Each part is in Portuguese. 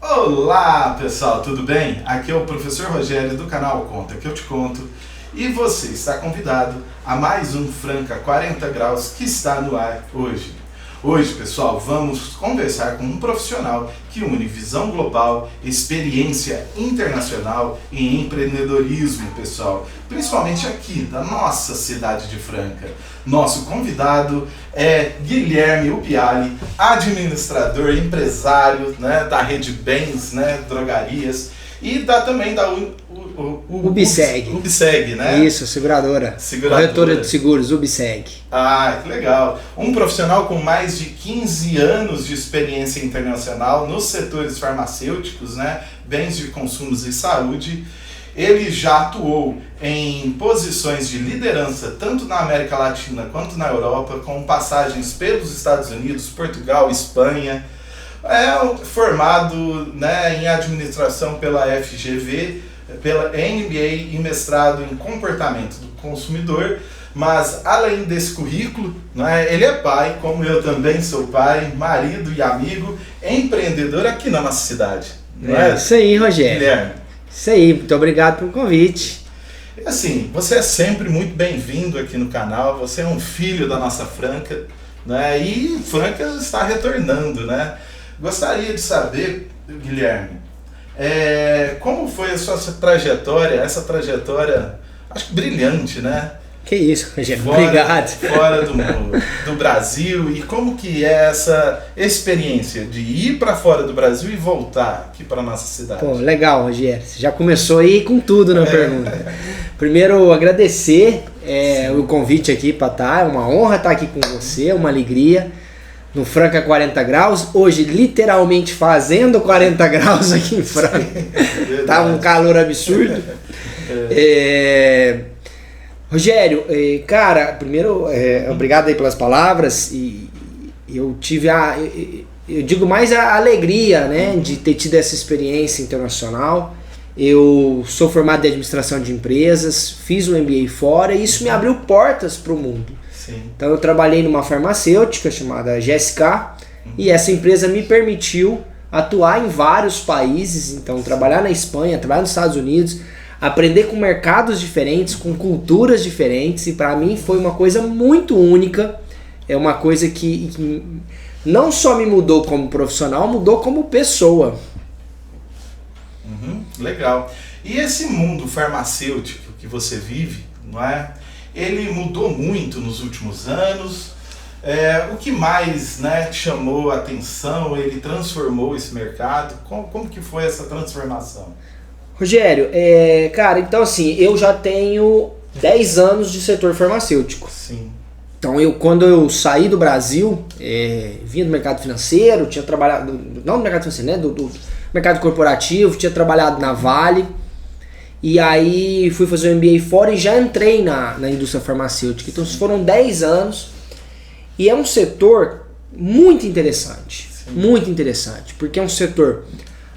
Olá pessoal, tudo bem? Aqui é o professor Rogério do canal Conta que eu te conto e você está convidado a mais um Franca 40 Graus que está no ar hoje. Hoje, pessoal, vamos conversar com um profissional que une visão global, experiência internacional e empreendedorismo, pessoal, principalmente aqui da nossa cidade de Franca. Nosso convidado é Guilherme Ubiali, administrador, empresário, né, da Rede Bens, né, drogarias, e também da Ubseg, né? Isso, seguradora. Corretora de seguros, Ubseg. Ah, que legal. Um profissional com mais de 15 anos de experiência internacional nos setores farmacêuticos, né? Bens de consumos e saúde. Ele já atuou em posições de liderança tanto na América Latina quanto na Europa, com passagens pelos Estados Unidos, Portugal, Espanha. É formado, né, em administração pela FGV, pela MBA e mestrado em comportamento do consumidor, mas além desse currículo, né, ele é pai, como eu também sou pai, marido e amigo, empreendedor aqui na nossa cidade. Não é? Isso aí, Rogério. Guilherme. Isso aí, muito obrigado pelo convite. Assim, você é sempre muito bem-vindo aqui no canal, você é um filho da nossa Franca, né, e Franca está retornando, né? Gostaria de saber, Guilherme, como foi a sua trajetória, essa trajetória, acho que brilhante, né? Que isso, Rogério, obrigado. Fora do Brasil, e como que é essa experiência de ir para fora do Brasil e voltar aqui para nossa cidade? Pô, legal, Rogério, você já começou aí com tudo na pergunta. Primeiro, agradecer o convite aqui para estar, é uma honra estar aqui com você, uma alegria. No Franca 40 graus, hoje literalmente fazendo 40 graus aqui em Franca. Tá um calor absurdo. Rogério, cara, primeiro, obrigado aí pelas palavras. E eu tive eu digo mais a alegria, né, de ter tido essa experiência internacional. Eu sou formado em administração de empresas, fiz um MBA fora e isso me abriu portas para o mundo. Sim. Então eu trabalhei numa farmacêutica chamada GSK e essa empresa me permitiu atuar em vários países, então trabalhar na Espanha, trabalhar nos Estados Unidos, aprender com mercados diferentes, com culturas diferentes, e para mim foi uma coisa muito única, é uma coisa que não só me mudou como profissional, mudou como pessoa. Legal. E esse mundo farmacêutico que você vive, não é? Ele mudou muito nos últimos anos. O que mais, né, chamou a atenção? Ele transformou esse mercado? Como que foi essa transformação? Rogério, cara, então assim, eu já tenho 10 anos de setor farmacêutico. Sim. Então quando eu saí do Brasil, vinha do mercado financeiro, tinha trabalhado, não do mercado financeiro, né, do mercado corporativo, tinha trabalhado na Vale. E aí fui fazer o MBA fora e já entrei na indústria farmacêutica. Então foram 10 anos e é um setor muito interessante. Sim. Muito interessante, porque é um setor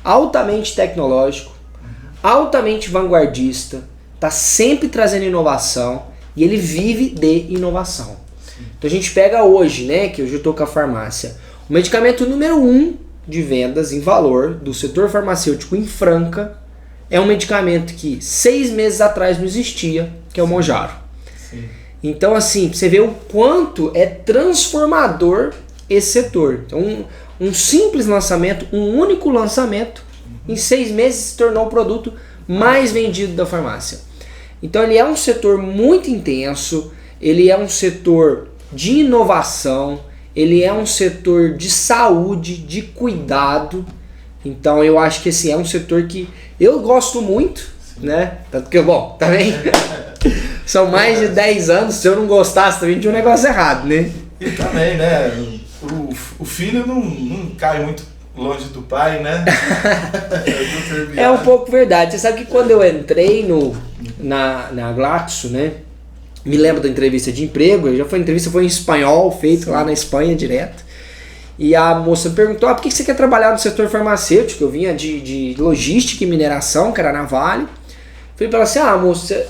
altamente tecnológico, altamente vanguardista, está sempre trazendo inovação e ele vive de inovação. Sim. Então a gente pega hoje, né, que hoje eu estou com a farmácia, o medicamento número 1 de vendas em valor do setor farmacêutico em Franca é um medicamento que 6 meses atrás não existia, que é o Mounjaro. Sim. Então, assim, você vê o quanto é transformador esse setor. Então, um simples lançamento, um único lançamento, em 6 meses se tornou o produto mais vendido da farmácia. Então, ele é um setor muito intenso, ele é um setor de inovação, ele é um setor de saúde, de cuidado. Então eu acho que assim, é um setor que eu gosto muito, né? Tanto que, bom, também são mais de 10 anos, se eu não gostasse também tinha um negócio errado, né? E também, né? O filho não cai muito longe do pai, né? É um pouco verdade. Você sabe que quando eu entrei na Glaxo, né? Me lembro da entrevista de emprego, foi em espanhol, feito Sim. lá na Espanha direto. E a moça me perguntou, por que você quer trabalhar no setor farmacêutico? Eu vinha de logística e mineração, que era na Vale. Falei pra ela assim, moça,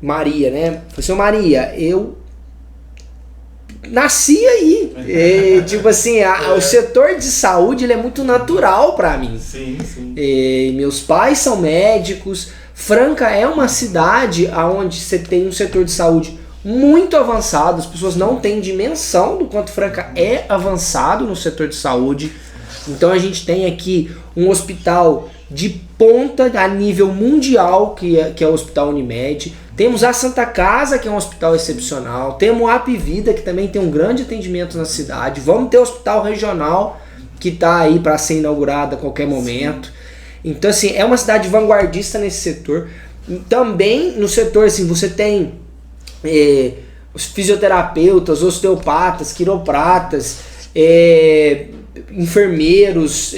Maria, né? Falei assim, Maria, eu nasci aí. Tipo assim, o setor de saúde ele é muito natural para mim. Sim, sim. Meus pais são médicos. Franca é uma cidade onde você tem um setor de saúde muito avançado. As pessoas não têm dimensão do quanto Franca é avançado no setor de saúde. Então a gente tem aqui um hospital de ponta a nível mundial, que é o Hospital Unimed. Temos a Santa Casa, que é um hospital excepcional. Temos a Apivida, que também tem um grande atendimento na cidade. Vamos ter o Hospital Regional, que está aí para ser inaugurado a qualquer momento. Então, assim, é uma cidade vanguardista nesse setor. Também no setor, assim, você tem os fisioterapeutas, osteopatas, quiropratas, enfermeiros,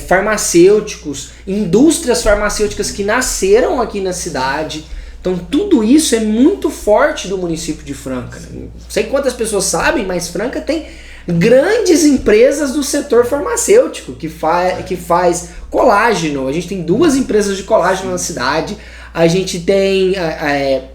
farmacêuticos, indústrias farmacêuticas que nasceram aqui na cidade. Então tudo isso é muito forte do município de Franca. Não sei quantas pessoas sabem, mas Franca tem grandes empresas do setor farmacêutico que faz colágeno. A gente tem 2 empresas de colágeno na cidade. A gente tem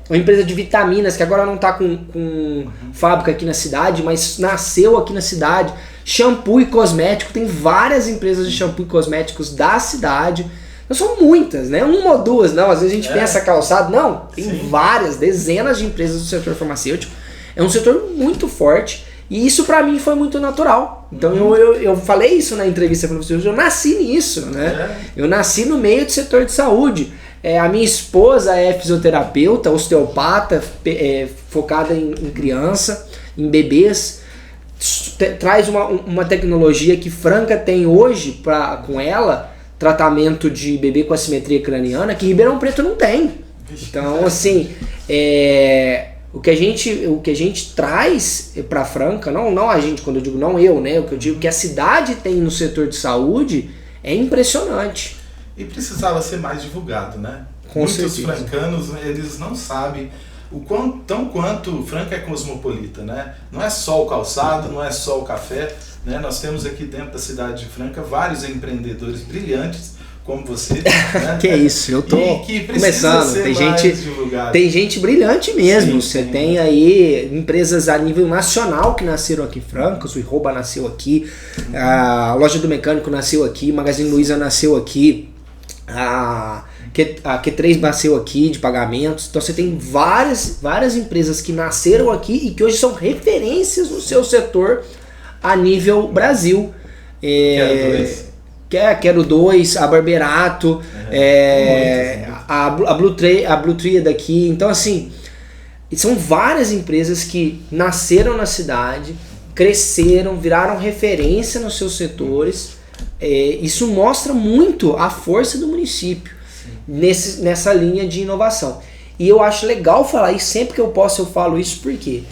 uma empresa de vitaminas que agora não está com fábrica aqui na cidade, mas nasceu aqui na cidade. Shampoo e cosmético, tem várias empresas de shampoo e cosméticos da cidade. Não são muitas, né? 1 ou 2, não. Às vezes a gente pensa calçado. Não, tem várias, dezenas de empresas do setor farmacêutico. É um setor muito forte. E isso pra mim foi muito natural. Então eu falei isso na entrevista para vocês. Eu nasci nisso, né? Eu nasci no meio do setor de saúde. A minha esposa é fisioterapeuta, osteopata, focada em criança, em bebês. Traz uma tecnologia que Franca tem hoje com ela, tratamento de bebê com assimetria craniana, que Ribeirão Preto não tem. Então, assim, o que a gente traz para Franca, não a gente, quando eu digo não eu, né? O que eu digo que a cidade tem no setor de saúde é impressionante. E precisava ser mais divulgado, né? Muitos francanos, eles não sabem tão quanto Franca é cosmopolita, né? Não é só o calçado, não é só o café, né? Nós temos aqui dentro da cidade de Franca vários empreendedores brilhantes, como você, né? Que isso, eu tô começando. Tem gente brilhante mesmo. Sim, você tem aí empresas a nível nacional que nasceram aqui em Franca. O Iroba nasceu aqui, a Loja do Mecânico nasceu aqui, Magazine Luiza nasceu aqui, a Q3 nasceu aqui de pagamentos. Então você tem várias empresas que nasceram aqui e que hoje são referências no seu setor a nível Brasil. Quero 2, a Barberato, a Blue Tree daqui. Então, assim, são várias empresas que nasceram na cidade, cresceram, viraram referência nos seus setores. Isso mostra muito a força do município nessa linha de inovação. E eu acho legal falar isso, sempre que eu posso eu falo isso, porque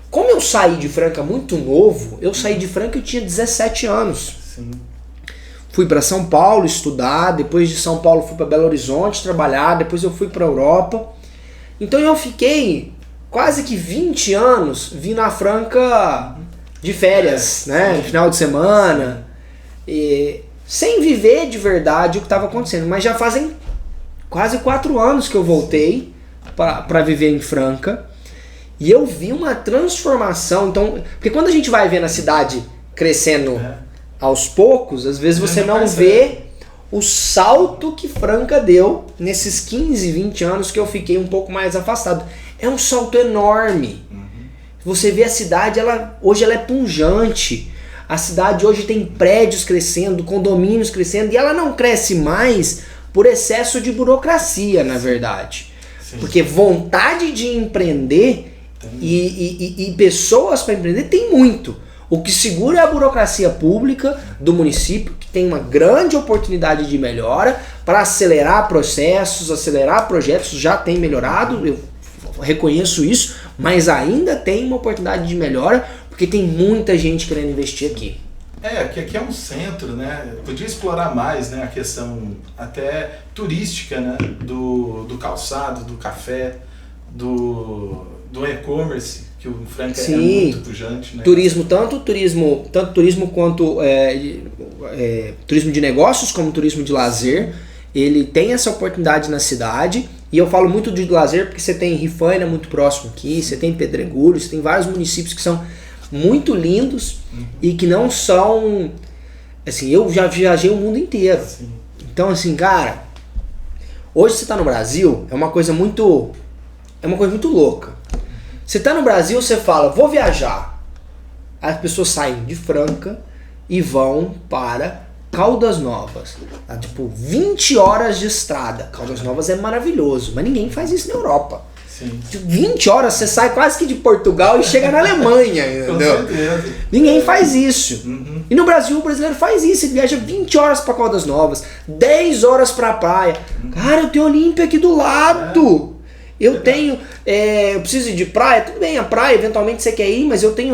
como eu saí de Franca muito novo, eu tinha 17 anos. Sim. Fui para São Paulo estudar, depois de São Paulo fui para Belo Horizonte trabalhar, depois eu fui para Europa. Então eu fiquei quase que 20 anos vindo a Franca de férias, né, no final de semana, sem viver de verdade o que estava acontecendo. Mas já fazem quase 4 anos que eu voltei para viver em Franca e eu vi uma transformação. Então, porque quando a gente vai vendo a cidade crescendo aos poucos, às vezes você não vê o salto que Franca deu nesses 15, 20 anos que eu fiquei um pouco mais afastado. É um salto enorme. Você vê a cidade, hoje ela é pujante. A cidade hoje tem prédios crescendo, condomínios crescendo, e ela não cresce mais por excesso de burocracia, na verdade. Sim. Porque vontade de empreender e pessoas para empreender tem muito. O que segura é a burocracia pública do município, que tem uma grande oportunidade de melhora para acelerar processos, acelerar projetos. Já tem melhorado, eu reconheço isso, mas ainda tem uma oportunidade de melhora, porque tem muita gente querendo investir aqui. Que aqui é um centro, né? Podia explorar mais, né, a questão até turística, né, do calçado, do café, do e-commerce, que o Franca é muito pujante, né? Turismo, tanto turismo quanto turismo de negócios, como turismo de lazer. Ele tem essa oportunidade na cidade E eu falo muito de lazer porque você tem Rifaina muito próximo aqui, você tem Pedregulho, você tem vários municípios que são muito lindos e que não são... Assim, eu já viajei o mundo inteiro. Sim. Então, assim, cara, hoje você tá no Brasil, é uma coisa muito louca. Você tá no Brasil, você fala, vou viajar. As pessoas saem de Franca e vão para Caldas Novas. Tá? Tipo, 20 horas de estrada. Caldas Novas é maravilhoso, mas ninguém faz isso na Europa. Sim. 20 horas você sai quase que de Portugal e chega na Alemanha, entendeu? Com certeza. Ninguém faz isso. E no Brasil o brasileiro faz isso, ele viaja 20 horas para Caldas Novas, 10 horas pra praia. Cara, eu tenho Olímpia aqui do lado. Eu tenho, eu preciso ir de praia, tudo bem, a praia eventualmente você quer ir, mas eu tenho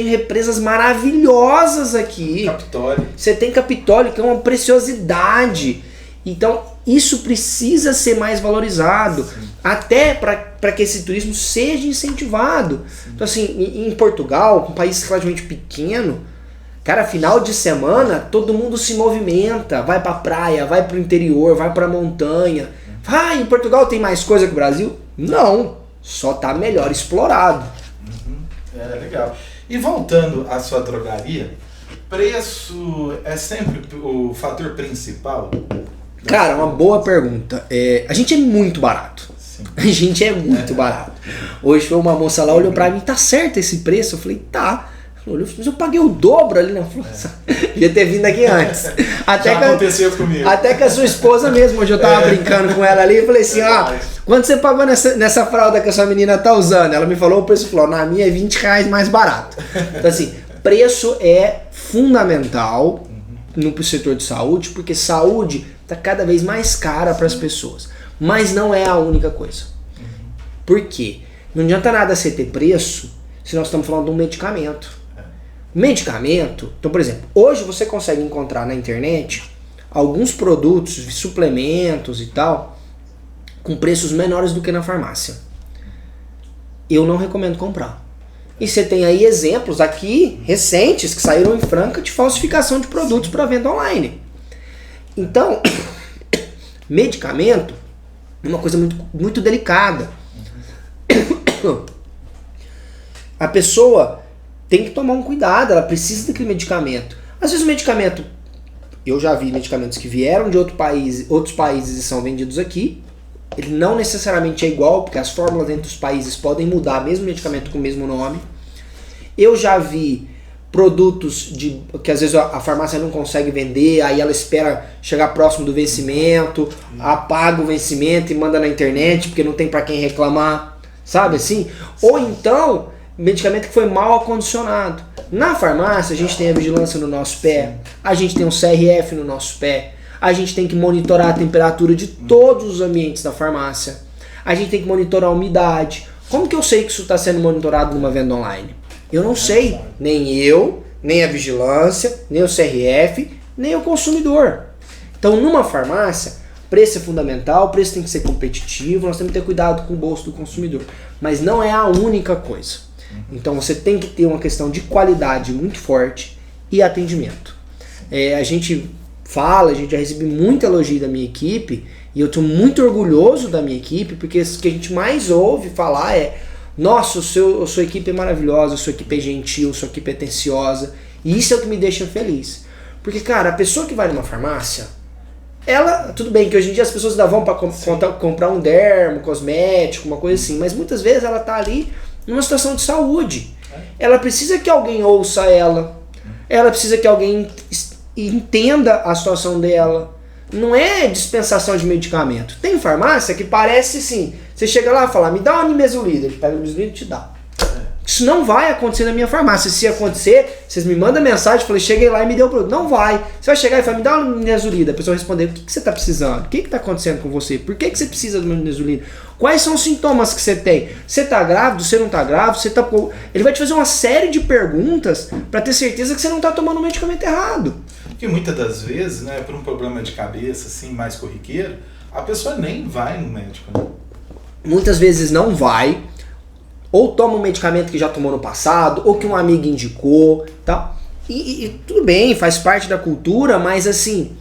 represas maravilhosas aqui. Capitólio. Você tem Capitólio, que é uma preciosidade. Então, isso precisa ser mais valorizado. Sim. Até para que esse turismo seja incentivado. Sim. Então, assim, em Portugal, um país relativamente pequeno, cara, final de semana, todo mundo se movimenta, vai pra praia, vai pro interior, vai pra montanha. Em Portugal tem mais coisa que o Brasil? Não, só tá melhor explorado. É, legal. E voltando à sua drogaria, preço é sempre o fator principal? Cara, uma boa pergunta. A gente é muito barato. Sim. A gente é muito barato. Hoje foi uma moça lá, olhou pra mim, tá certo esse preço? Eu falei, tá. Olhou, mas eu paguei o dobro ali na França. Devia ter vindo aqui antes. Já aconteceu comigo. Até que a sua esposa mesmo, hoje eu tava brincando com ela ali, eu falei assim, quanto você pagou nessa fralda que a sua menina tá usando? Ela me falou o preço, falou, na minha é 20 reais mais barato. Então assim, preço é fundamental no setor de saúde, porque saúde tá cada vez mais cara para as pessoas. Mas não é a única coisa. Por quê? Não adianta nada você ter preço se nós estamos falando de um medicamento. Medicamento, então por exemplo, hoje você consegue encontrar na internet alguns produtos, suplementos e tal, com preços menores do que na farmácia. Eu não recomendo comprar. E você tem aí exemplos aqui recentes que saíram em Franca de falsificação de produtos para venda online. Então, medicamento é uma coisa muito, muito delicada. A pessoa tem que tomar um cuidado, ela precisa daquele medicamento. Às vezes o medicamento, eu já vi medicamentos que vieram de outros países e são vendidos aqui, ele não necessariamente é igual, porque as fórmulas entre os países podem mudar, mesmo medicamento com o mesmo nome. Eu já vi produtos que às vezes a farmácia não consegue vender, aí ela espera chegar próximo do vencimento, apaga o vencimento e manda na internet, porque não tem para quem reclamar, sabe assim? Ou então medicamento que foi mal acondicionado. Na farmácia a gente tem a vigilância no nosso pé, a gente tem um CRF no nosso pé, a gente tem que monitorar a temperatura de todos os ambientes da farmácia, a gente tem que monitorar a umidade. Como que eu sei que isso está sendo monitorado numa venda online? Eu não sei, nem eu, nem a vigilância, nem o CRF, nem o consumidor. Então numa farmácia, preço é fundamental, o preço tem que ser competitivo, nós temos que ter cuidado com o bolso do consumidor, mas não é a única coisa. Então você tem que ter uma questão de qualidade muito forte e atendimento. A gente já recebi muito elogio da minha equipe e eu estou muito orgulhoso da minha equipe, porque o que a gente mais ouve falar é: nossa, a sua equipe é maravilhosa, a sua equipe é gentil, a sua equipe é atenciosa, e isso é o que me deixa feliz. Porque, cara, a pessoa que vai numa farmácia, ela, tudo bem que hoje em dia as pessoas ainda vão para comprar um dermo, cosmético, uma coisa assim, mas muitas vezes ela tá ali numa situação de saúde. Ela precisa que alguém ouça ela precisa que alguém entenda a situação dela. Não é dispensação de medicamento. Tem farmácia que parece assim, você chega lá e fala, me dá uma nimesulida, ele pega o nimesulida e te dá. Isso não vai acontecer na minha farmácia. Se acontecer, vocês me mandam mensagem, falei, cheguei lá e me deu o produto. Não vai. Você vai chegar e falar, me dá uma nimesulida. A pessoa vai responder, o que você está precisando? O que está acontecendo com você? Por que você precisa de uma nimesulida? Quais são os sintomas que você tem? Você está grávido? Você não está grávido? Ele vai te fazer uma série de perguntas para ter certeza que você não está tomando o medicamento errado. Porque muitas das vezes, né, por um problema de cabeça assim, mais corriqueiro, a pessoa nem vai no médico. Né? Muitas vezes não vai. Ou toma um medicamento que já tomou no passado, ou que um amigo indicou, tal. E tudo bem, faz parte da cultura, mas assim,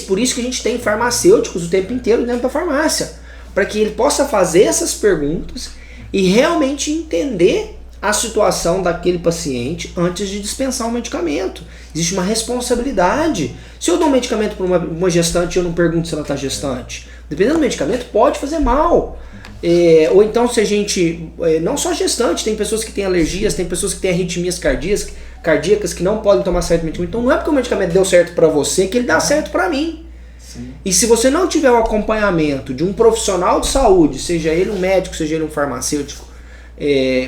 por isso que a gente tem farmacêuticos o tempo inteiro dentro da farmácia. para que ele possa fazer essas perguntas e realmente entender a situação daquele paciente antes de dispensar o medicamento. Existe uma responsabilidade. Se eu dou um medicamento para uma gestante e eu não pergunto se ela está gestante, dependendo do medicamento, pode fazer mal. Ou então se a gente, não só gestante, tem pessoas que têm alergias, tem pessoas que têm arritmias cardíacas que não podem tomar certo medicamento. Então não é porque o medicamento deu certo para você que ele dá certo para mim. Sim. E se você não tiver o acompanhamento de um profissional de saúde, seja ele um médico, seja ele um farmacêutico,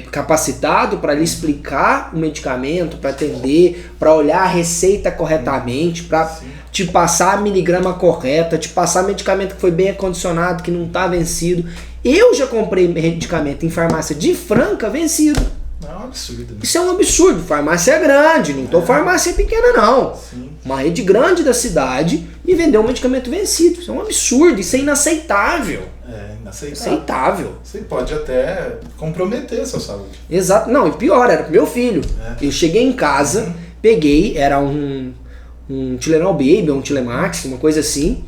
capacitado para lhe explicar o medicamento, para atender, para olhar a receita corretamente, para te passar a miligrama correta, te passar medicamento que foi bem acondicionado, que não está vencido. Eu já comprei medicamento em farmácia de Franca vencido. É um absurdo. Né? Isso é um absurdo. Farmácia é grande, não estou farmácia pequena não. Sim. Uma rede grande da cidade me vendeu um medicamento vencido. Isso é um absurdo, isso é inaceitável. Inaceitável. Você pode até comprometer a sua saúde. Exato. Não, e pior, era pro meu filho. Eu cheguei em casa, peguei, era um Tylenol Baby, um Tylemax, uma coisa assim.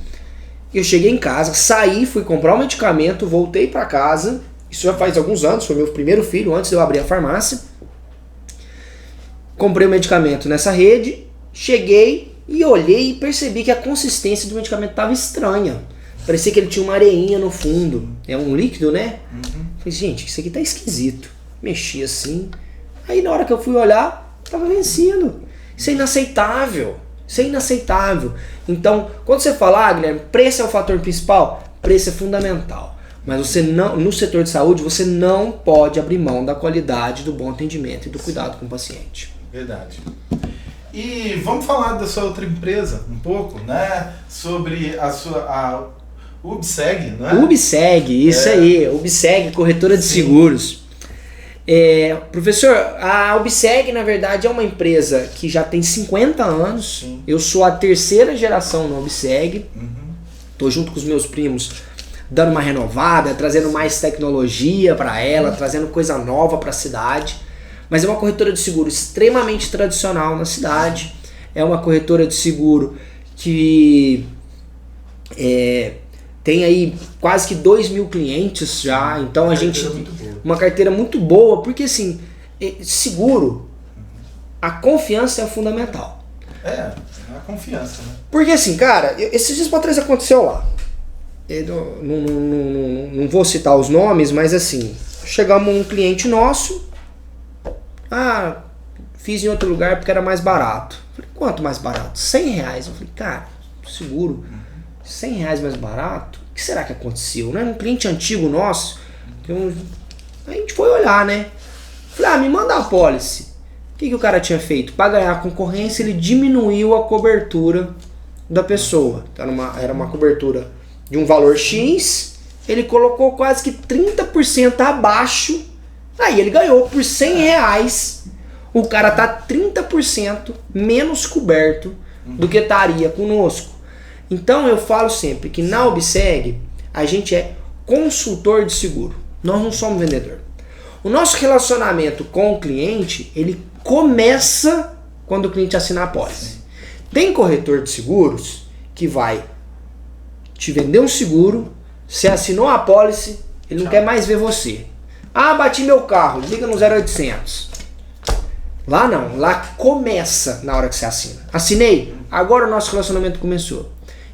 Eu cheguei em casa, saí, fui comprar um medicamento, voltei pra casa. Isso já faz alguns anos, foi meu primeiro filho, antes de eu abrir a farmácia. Comprei o medicamento nessa rede, cheguei e olhei e percebi que a consistência do medicamento estava estranha. Parecia que ele tinha uma areinha no fundo. É um líquido, né? Falei, gente, isso aqui tá esquisito. Mexi assim. Aí na hora que eu fui olhar, tava vencido. Isso é inaceitável. Isso é inaceitável. Então, quando você fala, Guilherme, preço é o fator principal, preço é fundamental. Mas você não, no setor de saúde, você não pode abrir mão da qualidade, do bom atendimento e do cuidado com o paciente. Verdade. E vamos falar da sua outra empresa um pouco, né? Sobre a UBSEG, não é? UBSEG, isso aí. UBSEG, corretora de seguros. Professor, a UBSEG, na verdade, é uma empresa que já tem 50 anos. Sim. Eu sou a terceira geração na UBSEG. Estou junto com os meus primos, dando uma renovada, trazendo mais tecnologia para ela, trazendo coisa nova para a cidade. Mas é uma corretora de seguro extremamente tradicional na cidade. É uma corretora de seguro que tem aí quase que 2.000 clientes já. Então a gente... Uma carteira muito boa, porque assim, seguro, a confiança é fundamental. A confiança, né? Porque assim, cara, esses dias pra trás aconteceu lá. Não vou citar os nomes, mas assim, chegamos um cliente nosso, fiz em outro lugar porque era mais barato. Falei, quanto mais barato? R$100. Eu falei, cara, seguro, R$100 mais barato? O que será que aconteceu? Não é um cliente antigo nosso? A gente foi olhar, né? Falei, me manda a policy. O que o cara tinha feito? Para ganhar a concorrência, ele diminuiu a cobertura da pessoa. Era uma cobertura de um valor X, ele colocou quase que 30% abaixo, aí ele ganhou por R$100. O cara tá 30% menos coberto do que estaria conosco. Então eu falo sempre que na UBSEG a gente é consultor de seguro, nós não somos vendedor. O nosso relacionamento com o cliente, ele começa quando o cliente assinar a pólice. Tem corretor de seguros que vai te vender um seguro, você assinou a pólice, ele não quer mais ver você. Bati meu carro, liga no 0800. Lá não, lá começa na hora que você assina. Assinei, agora o nosso relacionamento começou.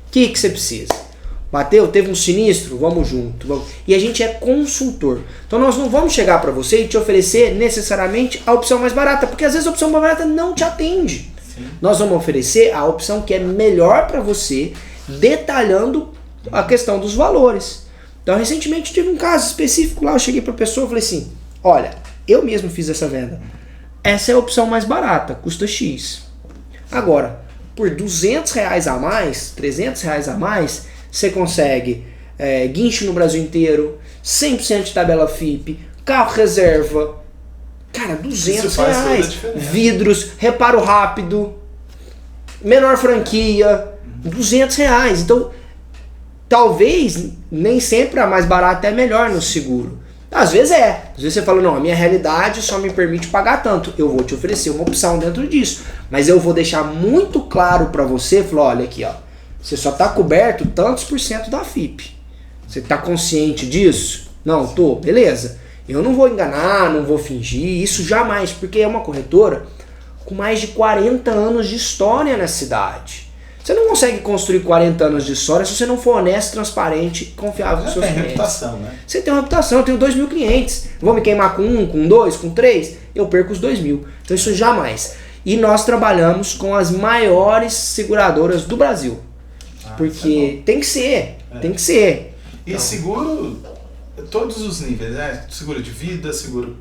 O que você precisa? Bateu, teve um sinistro? Vamos junto. E a gente é consultor. Então nós não vamos chegar para você e te oferecer necessariamente a opção mais barata, porque às vezes a opção mais barata não te atende. Sim. Nós vamos oferecer a opção que é melhor para você, detalhando a questão dos valores. Então recentemente tive um caso específico lá, eu cheguei para a pessoa e falei assim, olha, eu mesmo fiz essa venda. Essa é a opção mais barata, custa X. Agora, por R$200 a mais, R$300 a mais, você consegue guincho no Brasil inteiro, 100% de tabela FIP, carro reserva, cara, R$200, vidros, reparo rápido, menor franquia, R$200. Então, talvez nem sempre a mais barata é melhor no seguro. Às vezes Às vezes você fala, não, a minha realidade só me permite pagar tanto. Eu vou te oferecer uma opção dentro disso. Mas eu vou deixar muito claro para você, falar, olha aqui, ó, você só está coberto tantos por cento da FIP. Você tá consciente disso? Não, tô, beleza. Eu não vou enganar, não vou fingir, isso jamais, porque é uma corretora com mais de 40 anos de história na cidade. Você não consegue construir 40 anos de história se você não for honesto, transparente e confiável com seus clientes. Tem reputação, né? Você tem uma reputação, eu tenho 2.000 clientes. Vou me queimar com 1, com 2, com 3? Eu perco os 2.000. Então isso jamais. E nós trabalhamos com as maiores seguradoras do Brasil. Porque tem que ser, tem que ser. E então, seguro, todos os níveis, né? Seguro de vida, seguro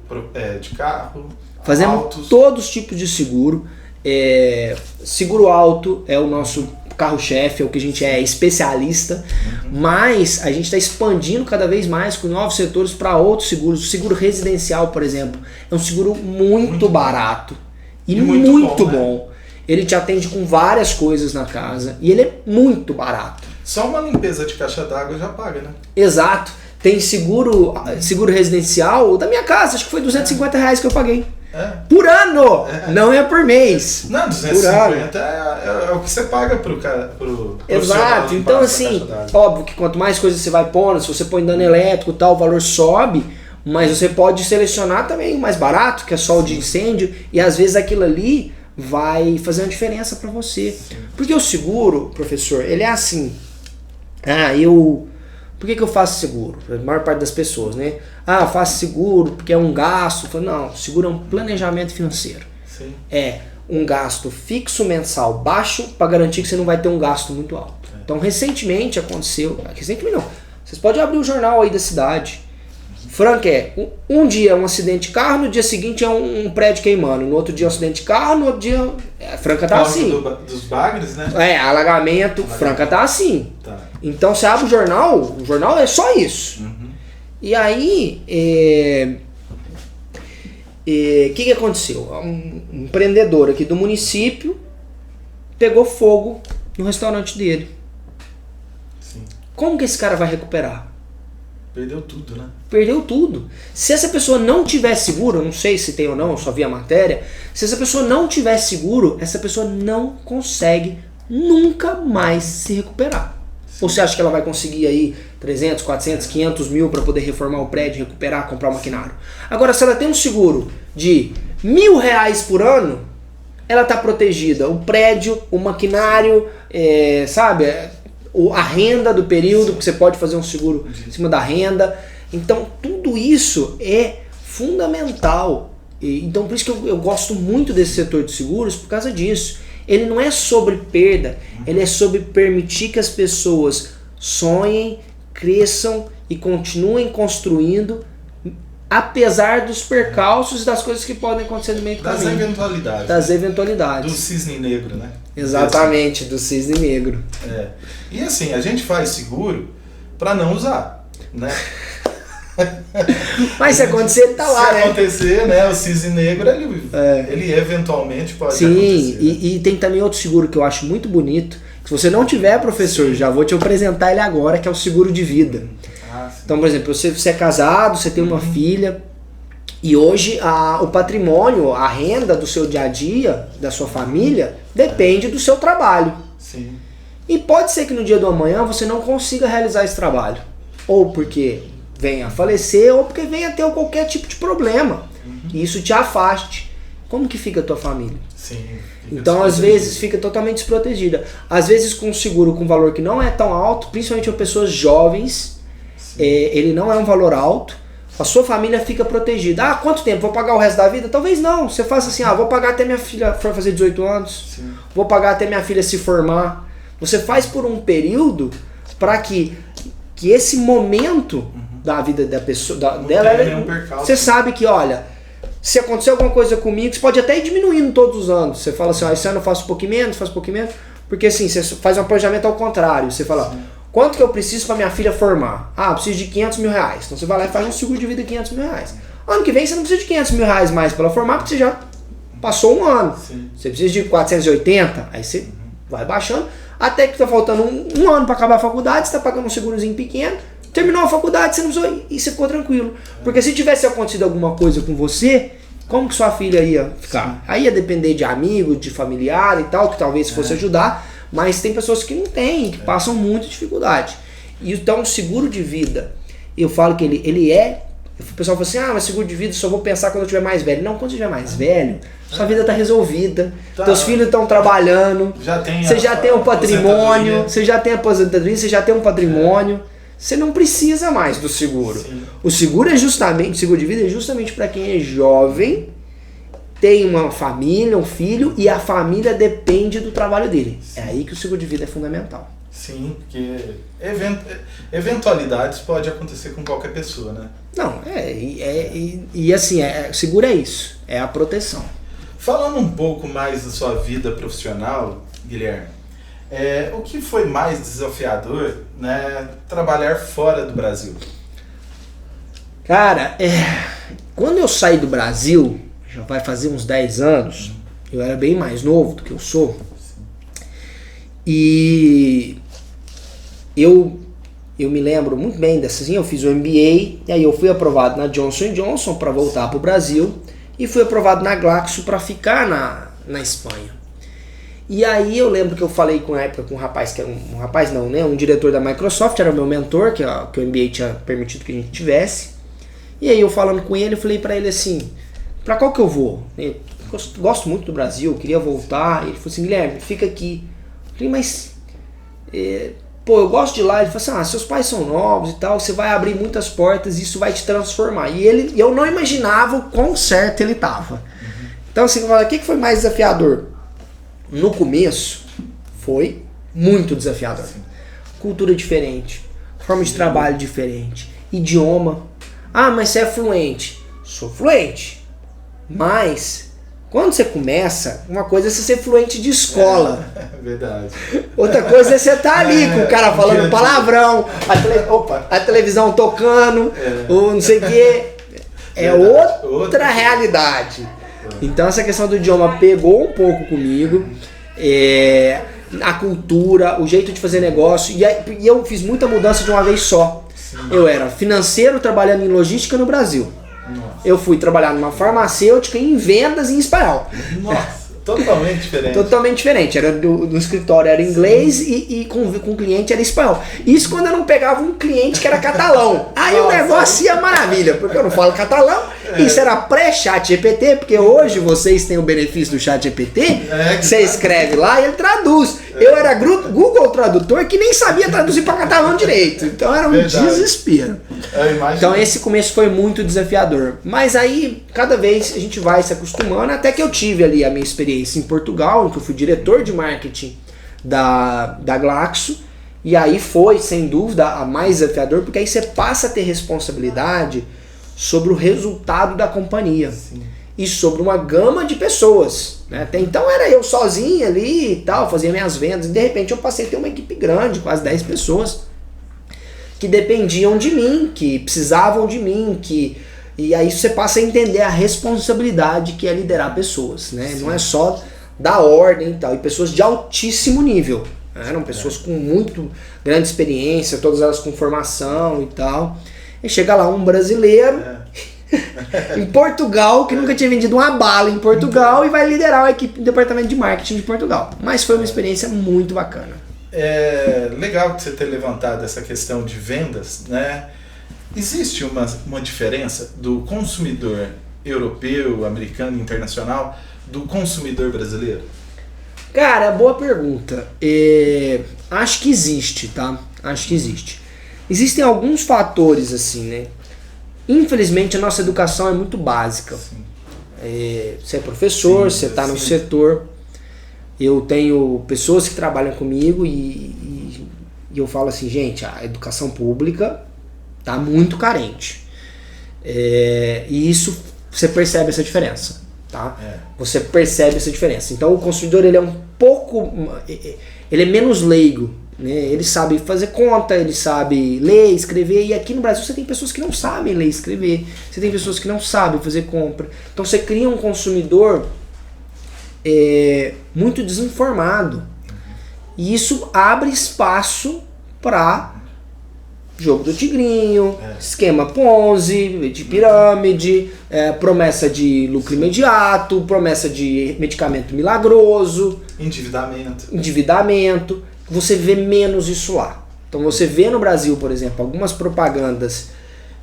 de carro, fazemos autos. todos os tipos de seguro. Seguro auto é o nosso carro-chefe, é o que a gente é especialista, mas a gente está expandindo cada vez mais com novos setores para outros seguros. O seguro residencial, por exemplo, é um seguro muito barato e muito bom. Né? Ele te atende com várias coisas na casa e ele é muito barato. Só uma limpeza de caixa d'água já paga, né? Exato. Tem seguro residencial da minha casa, acho que foi R$250 que eu paguei. Por ano! Não é por mês. Não, 250 é o que você paga pro Exato. Então, assim, óbvio que quanto mais coisas você vai pondo, se você põe dano elétrico e tal, o valor sobe, mas você pode selecionar também o mais barato, que é só o de incêndio, e às vezes aquilo ali vai fazer uma diferença para você. Porque o seguro, professor, ele é assim. Por que eu faço seguro? A maior parte das pessoas, né? Eu faço seguro porque é um gasto. Não, seguro é um planejamento financeiro. Sim. É um gasto fixo mensal baixo para garantir que você não vai ter um gasto muito alto. Então, recentemente aconteceu... Recentemente não. Vocês podem abrir o jornal aí da cidade. Franca um dia um acidente de carro, no dia seguinte é um prédio queimando. No outro dia um acidente de carro, no outro dia... Franca tá assim. Dos bagres, né? Alagamento. Franca tá assim. Tá. Então você abre o jornal é só isso. E aí, que aconteceu? Um empreendedor aqui do município pegou fogo no restaurante dele. Sim. Como que esse cara vai recuperar? Perdeu tudo, né? Perdeu tudo. Se essa pessoa não tiver seguro, eu não sei se tem ou não, eu só vi a matéria. Se essa pessoa não tiver seguro, essa pessoa não consegue nunca mais se recuperar. Sim. Ou você acha que ela vai conseguir aí 300, 400, 500 mil para poder reformar o prédio, recuperar, comprar um maquinário? Agora, se ela tem um seguro de R$1.000 por ano, ela está protegida. O prédio, o maquinário, sabe? A renda do período, porque você pode fazer um seguro em cima da renda. Então, tudo isso é fundamental. Então, por isso que eu gosto muito desse setor de seguros, por causa disso. Ele não é sobre perda, ele é sobre permitir que as pessoas sonhem, cresçam e continuem construindo, apesar dos percalços e das coisas que podem acontecer no meio do caminho. Das eventualidades. Do cisne negro, né? Exatamente, do cisne negro. E assim, a gente faz seguro para não usar, né? Mas se acontecer, ele tá lá, né? Se acontecer, né? O cisne negro, ele eventualmente pode acontecer. Sim, e tem também outro seguro que eu acho muito bonito. Se você não tiver, professor, já vou te apresentar ele agora, que é o seguro de vida. Então, por exemplo, você é casado, você tem uma filha, e hoje o patrimônio, a renda do seu dia a dia, da sua família, depende do seu trabalho. Sim. E pode ser que no dia do amanhã você não consiga realizar esse trabalho. Ou porque venha a falecer, ou porque venha a ter qualquer tipo de problema. E isso te afaste. Como que fica a tua família? Sim. Então, às vezes, fica totalmente desprotegida. Às vezes, com um seguro com valor que não é tão alto, principalmente para pessoas jovens, ele não é um valor alto, a sua família fica protegida. Quanto tempo? Vou pagar o resto da vida? Talvez não. Você faça assim, vou pagar até minha filha for fazer 18 anos, vou pagar até minha filha se formar. Você faz por um período para que esse momento da vida da pessoa, dela, você sabe que, olha, se acontecer alguma coisa comigo, você pode até ir diminuindo todos os anos. Você fala assim, esse ano eu faço um pouquinho menos, porque assim, você faz um planejamento ao contrário. Você fala, quanto que eu preciso para minha filha formar? Eu preciso de R$500 mil. Então você vai lá e faz um seguro de vida de R$500 mil. Ano que vem você não precisa de R$500 mil mais para ela formar, porque você já passou um ano. Você precisa de 480, aí você vai baixando, até que tá faltando um ano para acabar a faculdade, você tá pagando um segurozinho pequeno, terminou a faculdade, você não precisou e você ficou tranquilo. Porque se tivesse acontecido alguma coisa com você, como que sua filha ia ficar? Aí ia depender de amigo, de familiar e tal, que talvez fosse ajudar, mas tem pessoas que não têm, que passam muita dificuldade. E então o seguro de vida, eu falo que ele é... O pessoal fala assim, mas seguro de vida só vou pensar quando eu estiver mais velho. Não, quando você estiver mais velho, sua vida está resolvida, teus filhos estão trabalhando, você já tem um patrimônio, você já tem aposentadoria, você já tem um patrimônio, você não precisa mais do seguro. Sim. O seguro é justamente, o seguro de vida é justamente para quem é jovem, tem uma família, um filho, e a família depende do trabalho dele. Sim. É aí que o seguro de vida é fundamental. Sim, porque eventualidades pode acontecer com qualquer pessoa, né? Não, assim, seguro é isso, é a proteção. Falando um pouco mais da sua vida profissional, Guilherme, o que foi mais desafiador, né, trabalhar fora do Brasil? Cara, quando eu saí do Brasil, já vai fazer uns 10 anos, eu era bem mais novo do que eu sou, e eu me lembro muito bem dessa, assim, eu fiz o MBA, e aí eu fui aprovado na Johnson & Johnson para voltar para o Brasil, e fui aprovado na Glaxo para ficar na Espanha. E aí eu lembro que eu falei com um rapaz, que era um diretor da Microsoft, era meu mentor, que o MBA tinha permitido que a gente tivesse. E aí eu falando com ele, eu falei para ele assim, para qual que eu vou? Eu gosto muito do Brasil, eu queria voltar. Ele falou assim, Guilherme, fica aqui. Eu falei, mas... eu gosto de lá. Ele falou assim, seus pais são novos e tal, você vai abrir muitas portas e isso vai te transformar. E eu não imaginava o quão certo ele estava. Então assim, o que foi mais desafiador? No começo, foi muito desafiador. Cultura diferente, forma de trabalho diferente, idioma. Mas você é fluente. Sou fluente. Mas... quando você começa, uma coisa é você ser fluente de escola. Verdade. Outra coisa é você estar ali com o cara falando palavrão, a televisão tocando, ou não sei o quê. É outra realidade. Então essa questão do idioma pegou um pouco comigo. A cultura, o jeito de fazer negócio. E eu fiz muita mudança de uma vez só. Sim. Eu era financeiro trabalhando em logística no Brasil. Nossa. Eu fui trabalhar numa farmacêutica em vendas em espanhol. Nossa, totalmente diferente. Totalmente diferente. Era do escritório era inglês e com o cliente era espanhol. Isso quando eu não pegava um cliente que era catalão. Aí o negócio ia maravilha, porque eu não falo catalão. Isso era pré-chat GPT, porque hoje vocês têm o benefício do chat GPT. Você escreve lá e ele traduz. Eu era Google Tradutor que nem sabia traduzir para catalão direito. Então era um desespero. Então esse começo foi muito desafiador. Mas aí, cada vez a gente vai se acostumando, até que eu tive ali a minha experiência em Portugal, em que eu fui diretor de marketing da Glaxo. E aí foi, sem dúvida, a mais desafiador, porque aí você passa a ter responsabilidade sobre o resultado da companhia. Sim. E sobre uma gama de pessoas. Né? Até então era eu sozinho ali e tal, fazia minhas vendas. E de repente eu passei a ter uma equipe grande, quase 10 pessoas, que dependiam de mim, que precisavam de mim. E aí você passa a entender a responsabilidade que é liderar pessoas. Né? Não é só dar ordem e tal. E pessoas de altíssimo nível. Eram pessoas com muito grande experiência, todas elas com formação e tal. E chega lá um brasileiro em Portugal, que nunca tinha vendido uma bala em Portugal, e vai liderar a equipe do departamento de marketing de Portugal. Mas foi uma experiência muito bacana. É legal você ter levantado essa questão de vendas, né? Existe uma diferença do consumidor europeu, americano, internacional, do consumidor brasileiro? Cara, boa pergunta. Acho que existe, tá? Acho que existe. Existem alguns fatores assim, né? Infelizmente a nossa educação é muito básica. Você é professor, você está no setor. Eu tenho pessoas que trabalham comigo e eu falo assim, gente, a educação pública está muito carente. E isso, você percebe essa diferença, tá? Você percebe essa diferença. Então o consumidor ele é um pouco, ele é menos leigo. Né? Ele sabe fazer conta, ele sabe ler, escrever, e aqui no Brasil você tem pessoas que não sabem ler e escrever, você tem pessoas que não sabem fazer compra. Então você cria um consumidor muito desinformado, e isso abre espaço para jogo do tigrinho, esquema Ponzi, de pirâmide, promessa de lucro imediato, promessa de medicamento milagroso, endividamento. Você vê menos isso lá. Então você vê no Brasil, por exemplo, algumas propagandas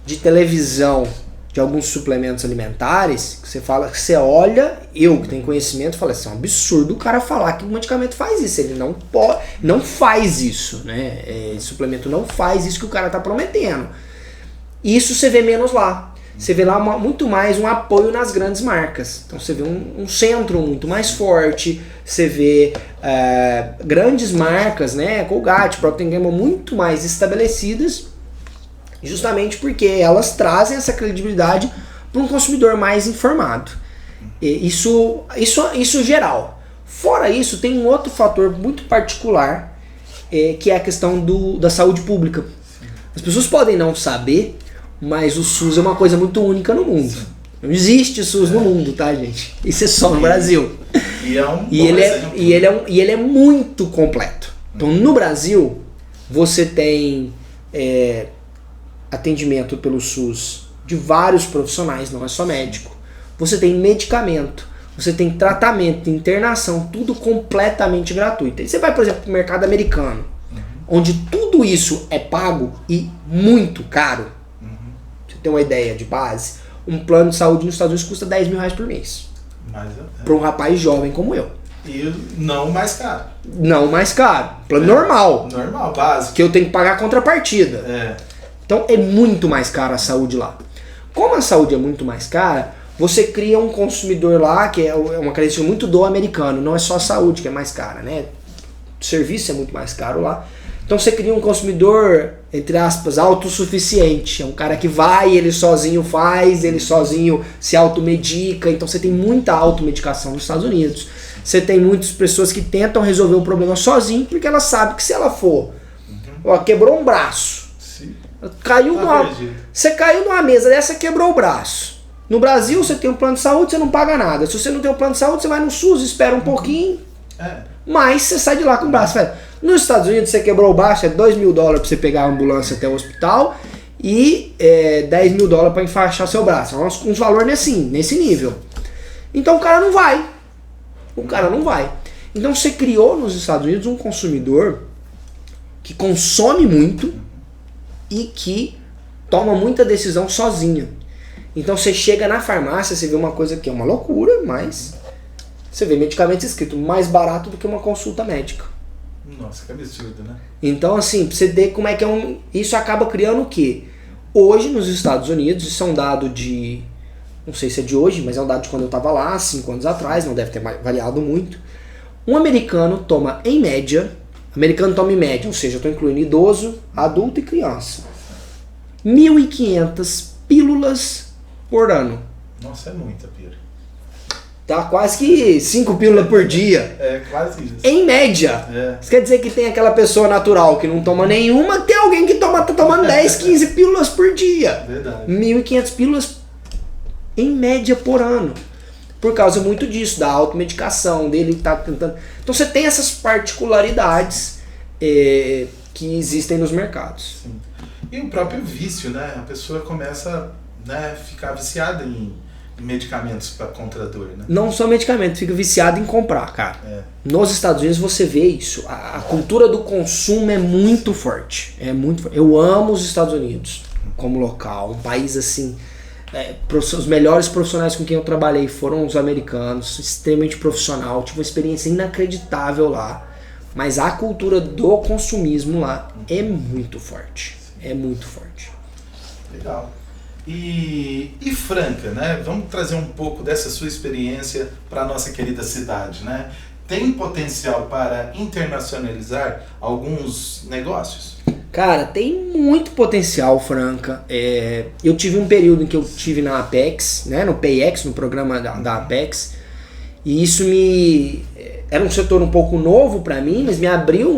de televisão de alguns suplementos alimentares, que você fala, que você olha, eu que tenho conhecimento, falo assim, é um absurdo o cara falar que o medicamento faz isso, ele não pode, não faz isso, né? Esse suplemento não faz isso que o cara tá prometendo. Isso você vê menos lá. Você vê lá muito mais um apoio nas grandes marcas. Então você vê um centro muito mais forte, você vê grandes marcas, né, Colgate, Procter & Gamble, muito mais estabelecidas, justamente porque elas trazem essa credibilidade para um consumidor mais informado. Isso geral. Fora isso, tem um outro fator muito particular, que é a questão da saúde pública. As pessoas podem não saber, mas o SUS é uma coisa muito única no mundo. Não existe SUS no mundo, tá, gente? Isso é só no Brasil. E ele é muito completo. Então, no Brasil, você tem atendimento pelo SUS de vários profissionais, não é só médico. Você tem medicamento, você tem tratamento, internação, tudo completamente gratuito. E você vai, por exemplo, para o mercado americano, onde tudo isso é pago e muito caro. Você tem uma ideia de base? Um plano de saúde nos Estados Unidos custa R$10.000 por mês. Para um rapaz jovem como eu. E não mais caro. Não mais caro. Plano normal. Normal, básico. Que eu tenho que pagar a contrapartida. Então é muito mais cara a saúde lá. Como a saúde é muito mais cara, você cria um consumidor lá, que é uma característica muito do americano. Não é só a saúde que é mais cara, né? O serviço é muito mais caro lá. Então você cria um consumidor, entre aspas, autossuficiente. É um cara que vai, ele sozinho faz, ele sozinho se automedica. Então você tem muita automedicação nos Estados Unidos. Você tem muitas pessoas que tentam resolver o problema sozinho, porque ela sabe que se ela for, quebrou um braço, você caiu numa mesa dessa, quebrou o braço. No Brasil você tem um plano de saúde, você não paga nada. Se você não tem um plano de saúde, você vai no SUS, espera um pouquinho, mas você sai de lá com o braço. Nos Estados Unidos você quebrou o braço, é $2.000 pra você pegar a ambulância até o hospital e $10.000 pra enfaixar seu braço. Uns valores nesse nível. Então o cara não vai. Então você criou nos Estados Unidos um consumidor que consome muito e que toma muita decisão sozinha. Então você chega na farmácia, você vê uma coisa que é uma loucura, mas você vê medicamentos escritos mais barato do que uma consulta médica. Nossa, que absurdo, né? Então assim, pra você ver como é que isso acaba criando o quê? Hoje nos Estados Unidos, isso é um dado de, não sei se é de hoje, mas é um dado de quando eu estava lá, 5 anos atrás, não deve ter variado muito. Um americano toma em média, ou seja, eu estou incluindo idoso, adulto e criança, 1.500 pílulas por ano. Nossa, é muita pílula. Tá quase que 5 pílulas por dia. É, quase isso. Em média. Isso quer dizer que tem aquela pessoa natural que não toma nenhuma, tem alguém que tá tomando 10, 15 pílulas por dia. Verdade. 1.500 pílulas em média por ano. Por causa muito disso, da automedicação, dele tá tentando... Então você tem essas particularidades que existem nos mercados. Sim. E o próprio vício, né? A pessoa começa a ficar viciada em medicamentos contra a dor, né? Não só medicamento, fica viciado em comprar, cara. Nos Estados Unidos você vê isso. A cultura do consumo é muito forte. Eu amo os Estados Unidos como local, um país assim... os melhores profissionais com quem eu trabalhei foram os americanos, extremamente profissional, tive uma experiência inacreditável lá, mas a cultura do consumismo lá é muito forte, Legal. E Franca, né? Vamos trazer um pouco dessa sua experiência para a nossa querida cidade, né? Tem potencial para internacionalizar alguns negócios? Cara, tem muito potencial, Franca. Eu tive um período em que eu estive na Apex, né, no PayEx, no programa da Apex, e isso era um setor um pouco novo para mim, mas me abriu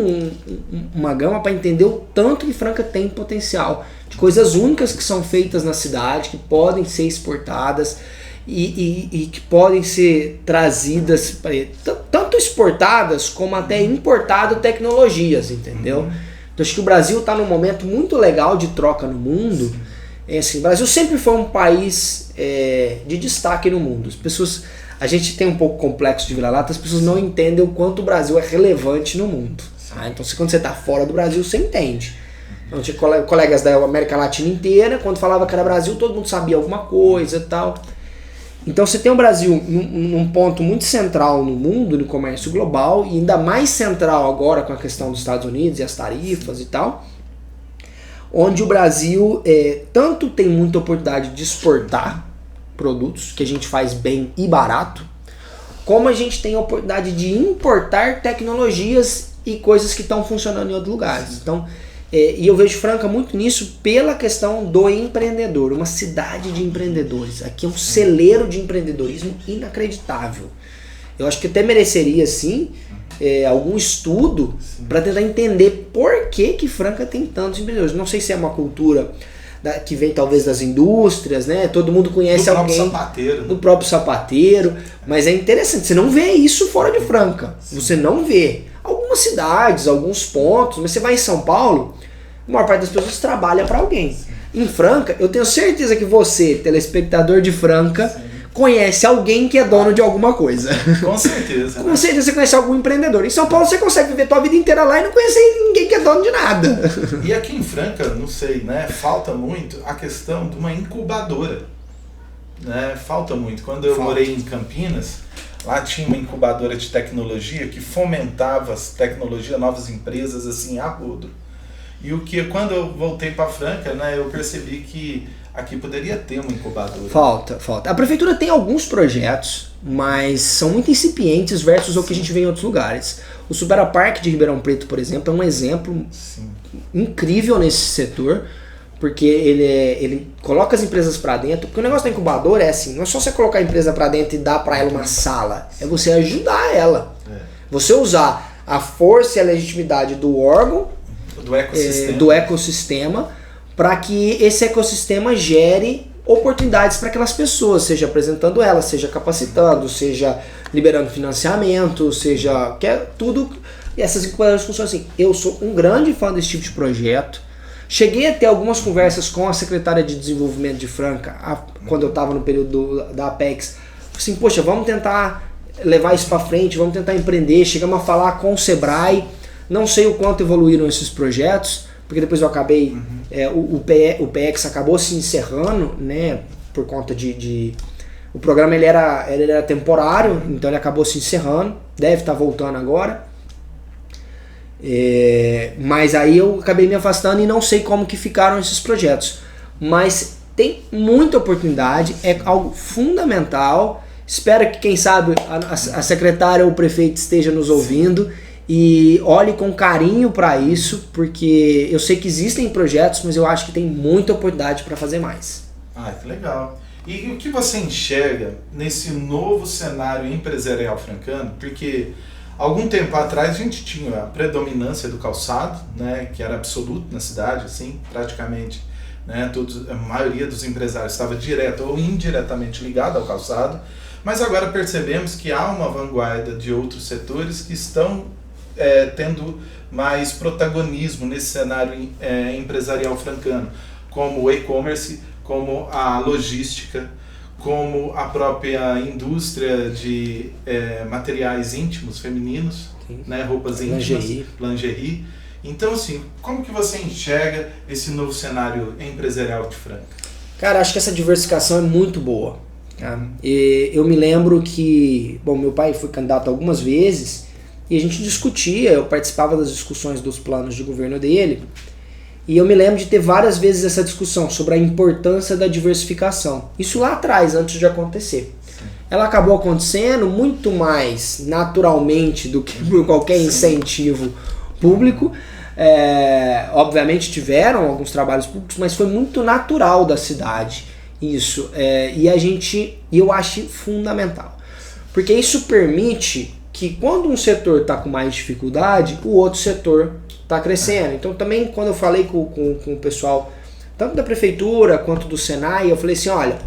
uma gama para entender o tanto que Franca tem potencial, de coisas únicas que são feitas na cidade, que podem ser exportadas e que podem ser trazidas, tanto exportadas como até importado tecnologias, entendeu? Então acho que o Brasil está num momento muito legal de troca no mundo. Assim, o Brasil sempre foi um país de destaque no mundo. A gente tem um pouco complexo de vira-lata, as pessoas não entendem o quanto o Brasil é relevante no mundo. Ah, então quando você está fora do Brasil, você entende. Então tinha colegas da América Latina inteira, quando falava que era Brasil, todo mundo sabia alguma coisa e tal. Então você tem o Brasil num ponto muito central no mundo, no comércio global, e ainda mais central agora com a questão dos Estados Unidos e as tarifas e tal, onde o Brasil tanto tem muita oportunidade de exportar produtos, que a gente faz bem e barato, como a gente tem a oportunidade de importar tecnologias e coisas que estão funcionando em outros lugares. Então, e eu vejo Franca muito nisso pela questão do empreendedor, uma cidade de empreendedores. Aqui é um celeiro de empreendedorismo inacreditável. Eu acho que até mereceria, sim, algum estudo para tentar entender por que Franca tem tantos empreendedores. Não sei se é uma cultura que vem talvez das indústrias, né? Todo mundo conhece alguém do próprio sapateiro, mas é interessante, você não vê isso fora de Franca, você não vê. Algumas cidades, alguns pontos, mas você vai em São Paulo, a maior parte das pessoas trabalha para alguém. Em Franca, eu tenho certeza que você, telespectador de Franca, conhece alguém que é dono de alguma coisa. Com certeza. Com certeza você conhece algum empreendedor. Em São Paulo você consegue viver a tua vida inteira lá e não conhecer ninguém que é dono de nada. E aqui em Franca, não sei, né? Falta muito a questão de uma incubadora. Né? Falta muito. Quando eu morei em Campinas, lá tinha uma incubadora de tecnologia que fomentava as tecnologias, novas empresas assim a rodo. E quando eu voltei para Franca, né, eu percebi que aqui poderia ter uma incubadora. Falta. A prefeitura tem alguns projetos, mas são muito incipientes versus o que a gente vê em outros lugares. O Supera Park de Ribeirão Preto, por exemplo, é um exemplo incrível nesse setor, porque ele coloca as empresas para dentro. Porque o negócio da incubadora é assim, não é só você colocar a empresa para dentro e dar para ela uma sala, é você ajudar ela. Você usar a força e a legitimidade do órgão, do ecossistema, para que esse ecossistema gere oportunidades para aquelas pessoas, seja apresentando elas, seja capacitando, seja liberando financiamento, seja tudo. E essas incubadoras funcionam assim. Eu sou um grande fã desse tipo de projeto. Cheguei a ter algumas conversas com a secretária de desenvolvimento de Franca, quando eu estava no período da Apex. Assim, poxa, vamos tentar levar isso para frente, vamos tentar empreender. Chegamos a falar com o Sebrae. Não sei o quanto evoluíram esses projetos, porque depois eu acabei, o PX acabou se encerrando, né, por conta o programa ele era temporário, então ele acabou se encerrando, deve estar voltando agora, mas aí eu acabei me afastando e não sei como que ficaram esses projetos, mas tem muita oportunidade, é algo fundamental. Espero que, quem sabe, a secretária ou o prefeito esteja nos ouvindo e olhe com carinho para isso, porque eu sei que existem projetos, mas eu acho que tem muita oportunidade para fazer mais. Ah, que legal. E o que você enxerga nesse novo cenário empresarial francano? Porque algum tempo atrás a gente tinha a predominância do calçado, né, que era absoluto na cidade, assim, praticamente, né, a maioria dos empresários estava direto ou indiretamente ligado ao calçado, mas agora percebemos que há uma vanguarda de outros setores que estão tendo mais protagonismo nesse cenário empresarial francano, como o e-commerce, como a logística, como a própria indústria de materiais íntimos femininos, né, roupas íntimas, lingerie. Então, assim, como que você enxerga esse novo cenário empresarial de Franca? Cara, acho que essa diversificação é muito boa. Tá? E eu me lembro que, meu pai foi candidato algumas vezes e a gente discutia, eu participava das discussões dos planos de governo dele, e eu me lembro de ter várias vezes essa discussão sobre a importância da diversificação. Isso lá atrás, antes de acontecer. Sim. Ela acabou acontecendo muito mais naturalmente do que por qualquer incentivo público. Obviamente tiveram alguns trabalhos públicos, mas foi muito natural da cidade isso. E eu acho fundamental. Porque isso permite que quando um setor está com mais dificuldade, o outro setor está crescendo. Então também quando eu falei com o pessoal, tanto da prefeitura quanto do Senai, eu falei assim, olha,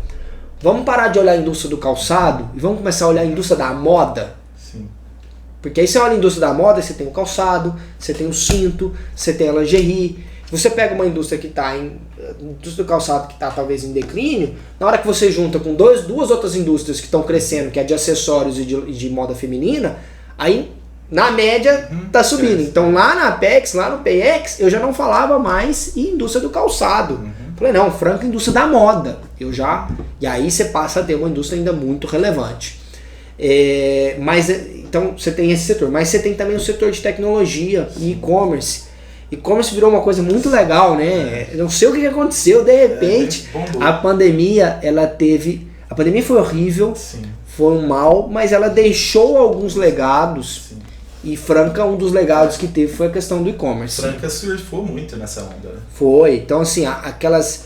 vamos parar de olhar a indústria do calçado e vamos começar a olhar a indústria da moda. Sim. Porque aí você olha a indústria da moda, você tem o calçado, você tem o cinto, você tem a lingerie. Você pega uma indústria que está indústria do calçado que está talvez em declínio, na hora que você junta com duas outras indústrias que estão crescendo, que é de acessórios e de moda feminina, aí na média tá subindo. Então lá na Apex, lá no PX, eu já não falava mais em indústria do calçado. Falei, não, Franca é indústria da moda. E aí você passa a ter uma indústria ainda muito relevante. Então você tem esse setor, mas você tem também o setor de tecnologia e e-commerce. E-commerce virou uma coisa muito legal, né? Não sei o que aconteceu, de repente a pandemia, a pandemia foi horrível, Sim. foi um mal, mas ela deixou alguns legados. Sim. E Franca, um dos legados que teve foi a questão do e-commerce. Franca surfou muito nessa onda, né? Foi, então assim, aquelas...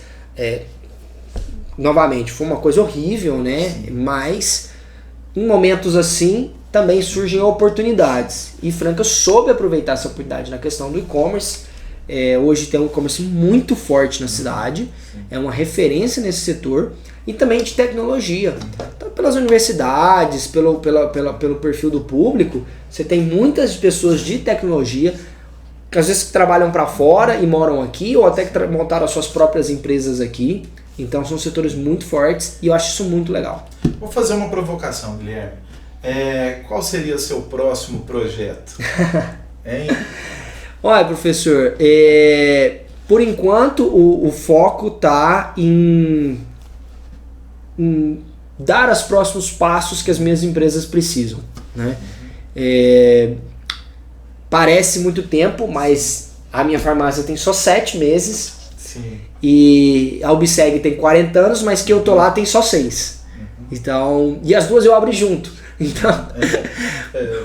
novamente, foi uma coisa horrível, né? Sim. Mas em momentos assim também surgem oportunidades. E Franca soube aproveitar essa oportunidade na questão do e-commerce. Hoje tem um e-commerce muito forte na cidade, é uma referência nesse setor. E também de tecnologia. Então, pelas universidades, pelo perfil do público, você tem muitas pessoas de tecnologia que às vezes trabalham para fora e moram aqui, ou até que montaram as suas próprias empresas aqui. Então são setores muito fortes e eu acho isso muito legal. Vou fazer uma provocação, Guilherme. Qual seria o seu próximo projeto? Hein? Olha, professor, por enquanto o foco está em dar os próximos passos que as minhas empresas precisam, né? Parece muito tempo, mas a minha farmácia tem só 7 meses. Sim. E a Ubseg tem 40 anos, mas que eu tô lá tem só 6. Então, e as duas eu abro junto. Então,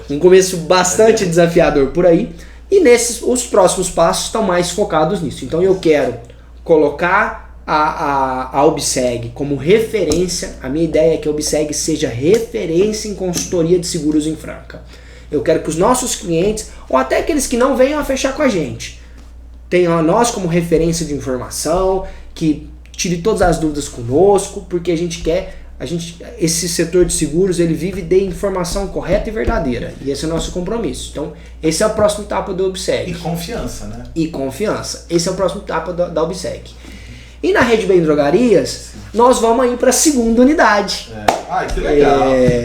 um começo bastante desafiador por aí. E os próximos passos estão mais focados nisso. Então eu quero colocar a Ubseg como referência. A minha ideia é que a Ubseg seja referência em consultoria de seguros em Franca. Eu quero que os nossos clientes, ou até aqueles que não venham a fechar com a gente, tenham a nós como referência de informação, que tire todas as dúvidas conosco, porque esse setor de seguros, ele vive de informação correta e verdadeira. E esse é o nosso compromisso. Então, esse é a próxima etapa do Ubseg. E confiança, né? E confiança. Esse é o próximo etapa da Ubseg. E na Rede Bem Drogarias, nós vamos ir para a segunda unidade. Que legal.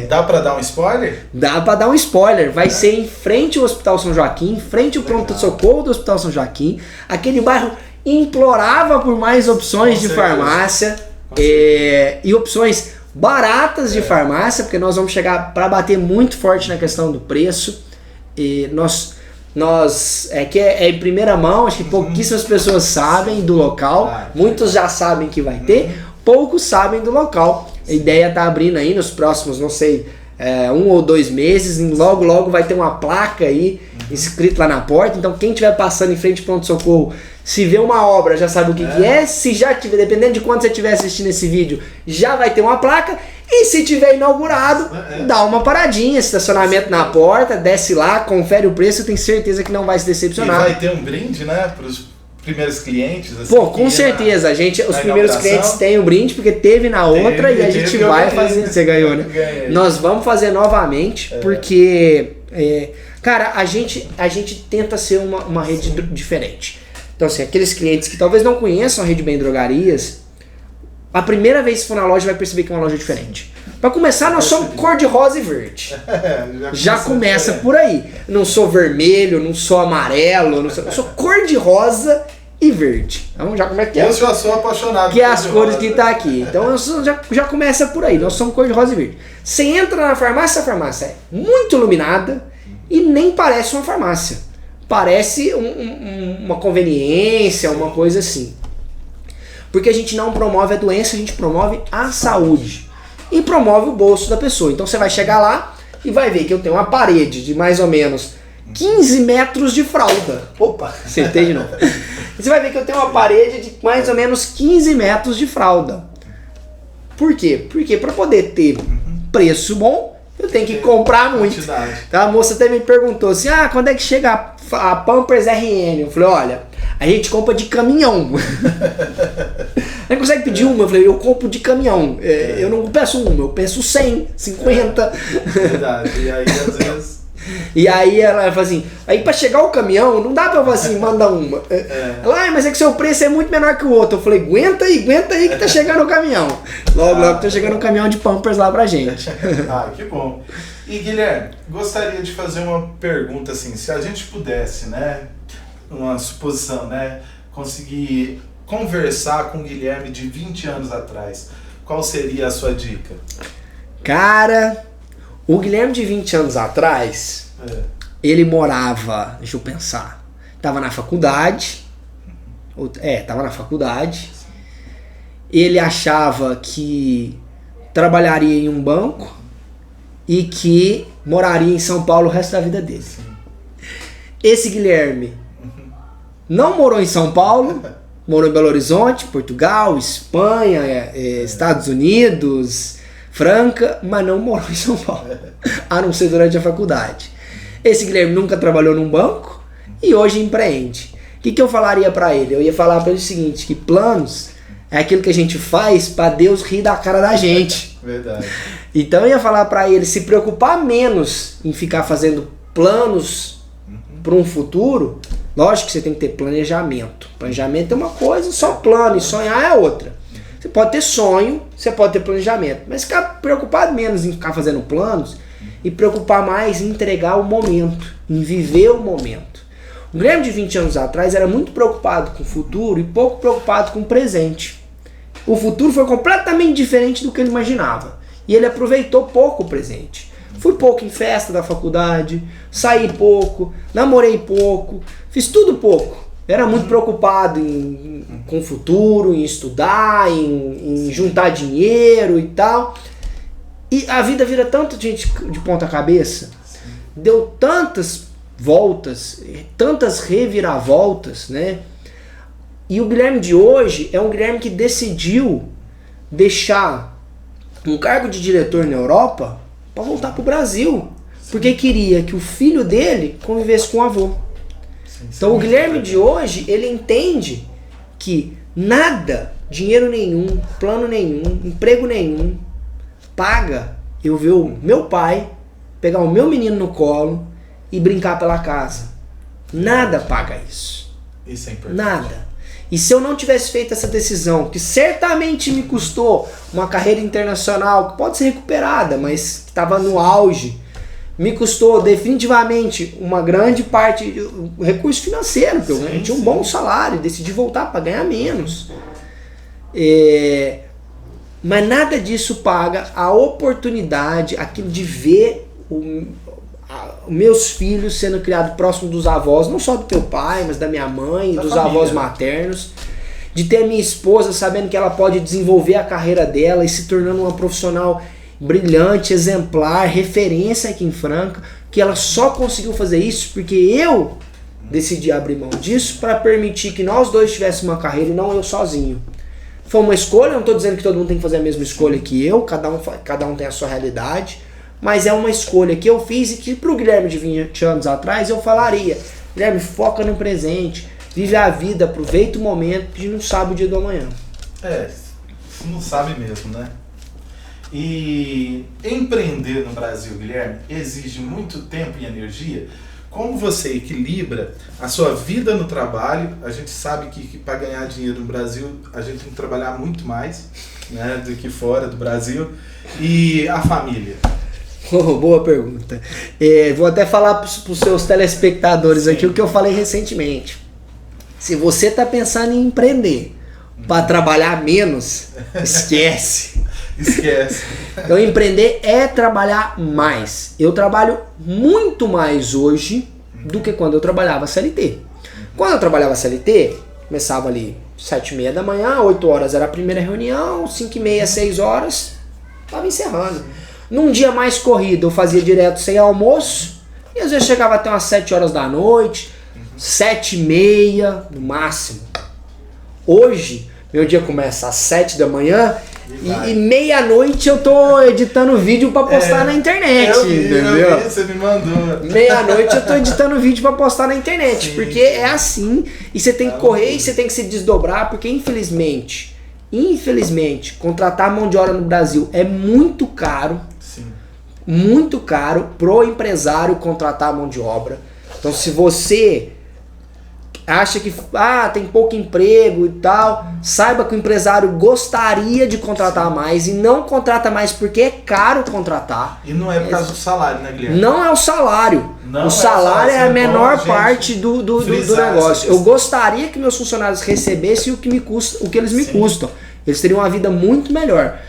Dá para dar um spoiler? Dá para dar um spoiler. Vai ser em frente ao Hospital São Joaquim, em frente ao pronto-socorro do Hospital São Joaquim. Aquele bairro implorava por mais opções de farmácia e opções baratas de farmácia, porque nós vamos chegar para bater muito forte na questão do preço. E nós em primeira mão, acho que pouquíssimas pessoas sabem do local, muitos já sabem que vai ter, poucos sabem do local. A ideia está abrindo aí nos próximos, não sei, 1 ou 2 meses, e logo vai ter uma placa aí escrito lá na porta. Então quem estiver passando em frente ao pronto-socorro, se vê uma obra, já sabe o que é. Se já tiver, dependendo de quando você estiver assistindo esse vídeo, já vai ter uma placa. E se tiver inaugurado, dá uma paradinha, estacionamento na porta, desce lá, confere o preço, eu tenho certeza que não vai se decepcionar. E vai ter um brinde, né, para os primeiros clientes? Assim, com certeza, os primeiros clientes têm o brinde, porque teve na outra e a gente vai fazer. Você ganhou, né? Ganhei. Nós vamos fazer novamente, porque, cara, a gente tenta ser uma rede diferente. Então, assim, aqueles clientes que talvez não conheçam a Rede Bem Drogarias, a primeira vez que for na loja vai perceber que é uma loja diferente. Para começar, nós somos cor de rosa e verde. Já começa por aí. Não sou vermelho, não sou amarelo, eu sou cor de rosa e verde. Então já começa eu já sou apaixonado. Que é as cores que tá aqui. Então já começa por aí. Nós somos cor de rosa e verde. Você entra na farmácia, a farmácia é muito iluminada e nem parece uma farmácia. Parece uma conveniência, uma coisa assim. Porque a gente não promove a doença, a gente promove a saúde. E promove o bolso da pessoa. Então você vai chegar lá e vai ver que eu tenho uma parede de mais ou menos 15 metros de fralda. Opa, acertei de novo. Você vai ver que eu tenho uma parede de mais ou menos 15 metros de fralda. Por quê? Porque para poder ter preço bom, eu tenho que comprar muito. Tá? A moça até me perguntou assim, quando é que chega a Pampers RN? Eu falei, olha, a gente compra de caminhão. Não consegue pedir uma? Eu falei, eu compro de caminhão. Eu não peço uma, eu peço 100, 50. Verdade, e aí às vezes... E aí ela fala assim, aí pra chegar o caminhão, não dá pra eu falar assim, manda uma. Ela, mas é que seu preço é muito menor que o outro. Eu falei, aguenta aí que tá chegando o caminhão. Logo tá chegando um caminhão de Pampers lá pra gente. Que bom. E Guilherme, gostaria de fazer uma pergunta assim, se a gente pudesse, né, uma suposição, né, conseguir conversar com o Guilherme de 20 anos atrás, qual seria a sua dica? Cara, o Guilherme de 20 anos atrás, ele morava, deixa eu pensar, tava na faculdade, ele achava que trabalharia em um banco e que moraria em São Paulo o resto da vida dele. Esse Guilherme não morou em São Paulo, morou em Belo Horizonte, Portugal, Espanha, Estados Unidos, Franca, mas não morou em São Paulo, a não ser durante a faculdade. Esse Guilherme nunca trabalhou num banco e hoje empreende. O que eu falaria para ele? Eu ia falar para ele o seguinte, que planos é aquilo que a gente faz para Deus rir da cara da gente. Verdade. Então eu ia falar para ele se preocupar menos em ficar fazendo planos para um futuro. Lógico que você tem que ter planejamento. Planejamento é uma coisa, só plano, e sonhar é outra. Você pode ter sonho, você pode ter planejamento, mas ficar preocupado menos em ficar fazendo planos e preocupar mais em entregar o momento, em viver o momento. O Guilherme de 20 anos atrás era muito preocupado com o futuro e pouco preocupado com o presente. O futuro foi completamente diferente do que ele imaginava. E ele aproveitou pouco o presente. Fui pouco em festa da faculdade, saí pouco, namorei pouco, fiz tudo pouco. Era muito preocupado com o futuro, em estudar, em juntar dinheiro e tal. E a vida vira tanto de ponta cabeça, deu tantas voltas, tantas reviravoltas, né? E o Guilherme de hoje é um Guilherme que decidiu deixar um cargo de diretor na Europa para voltar para o Brasil, porque queria que o filho dele convivesse com o avô. Então o Guilherme de hoje, ele entende que nada, dinheiro nenhum, plano nenhum, emprego nenhum, paga eu ver o meu pai pegar o meu menino no colo e brincar pela casa. Nada paga isso. Isso é importante. Nada. E se eu não tivesse feito essa decisão, que certamente me custou uma carreira internacional, que pode ser recuperada, mas que estava no auge, me custou definitivamente uma grande parte do recurso financeiro, porque eu tinha um bom salário, decidi voltar para ganhar menos. Mas nada disso paga a oportunidade, aquilo de ver meus filhos sendo criados próximo dos avós, não só do teu pai, mas da minha mãe, dos avós maternos, de ter a minha esposa sabendo que ela pode desenvolver a carreira dela e se tornando uma profissional brilhante, exemplar, referência aqui em Franca, que ela só conseguiu fazer isso porque eu decidi abrir mão disso para permitir que nós dois tivéssemos uma carreira e não eu sozinho. Foi uma escolha, não estou dizendo que todo mundo tem que fazer a mesma escolha que eu, cada um tem a sua realidade, mas é uma escolha que eu fiz e que pro Guilherme de 20 anos atrás eu falaria: Guilherme, foca no presente, vive a vida, aproveita o momento, porque não sabe o dia do amanhã. Não sabe mesmo, né? E empreender no Brasil, Guilherme, exige muito tempo e energia. Como você equilibra a sua vida no trabalho? A gente sabe que para ganhar dinheiro no Brasil a gente tem que trabalhar muito mais, né, do que fora do Brasil. E a família? Boa pergunta. Vou até falar para os seus telespectadores aqui o que eu falei recentemente. Se você está pensando em empreender para trabalhar menos, esquece. Esquece. Então empreender é trabalhar mais. Eu trabalho muito mais hoje do que quando eu trabalhava CLT. Quando eu trabalhava CLT, começava ali 7h30 da manhã, 8 horas era a primeira reunião, 5h30, 6 horas, estava encerrando. Num dia mais corrido eu fazia direto sem almoço, e às vezes chegava até umas 7 horas da noite, 7h30 no máximo. Hoje, meu dia começa às 7 da manhã e meia-noite eu tô editando vídeo pra postar na internet, entendeu? Eu vi, você me mandou. Meia-noite eu tô editando vídeo pra postar na internet, porque é assim, e você tem que correr e você tem que se desdobrar, porque infelizmente, contratar mão de obra no Brasil é muito caro. muito caro pro empresário contratar a mão de obra. Então se você acha que tem pouco emprego e tal, saiba que o empresário gostaria de contratar mais e não contrata mais porque é caro contratar. E não é por causa do salário, né, Guilherme? Não é o salário. O salário é a menor parte do negócio. Eu gostaria que meus funcionários recebessem o que eles me custam. Eles teriam uma vida muito melhor.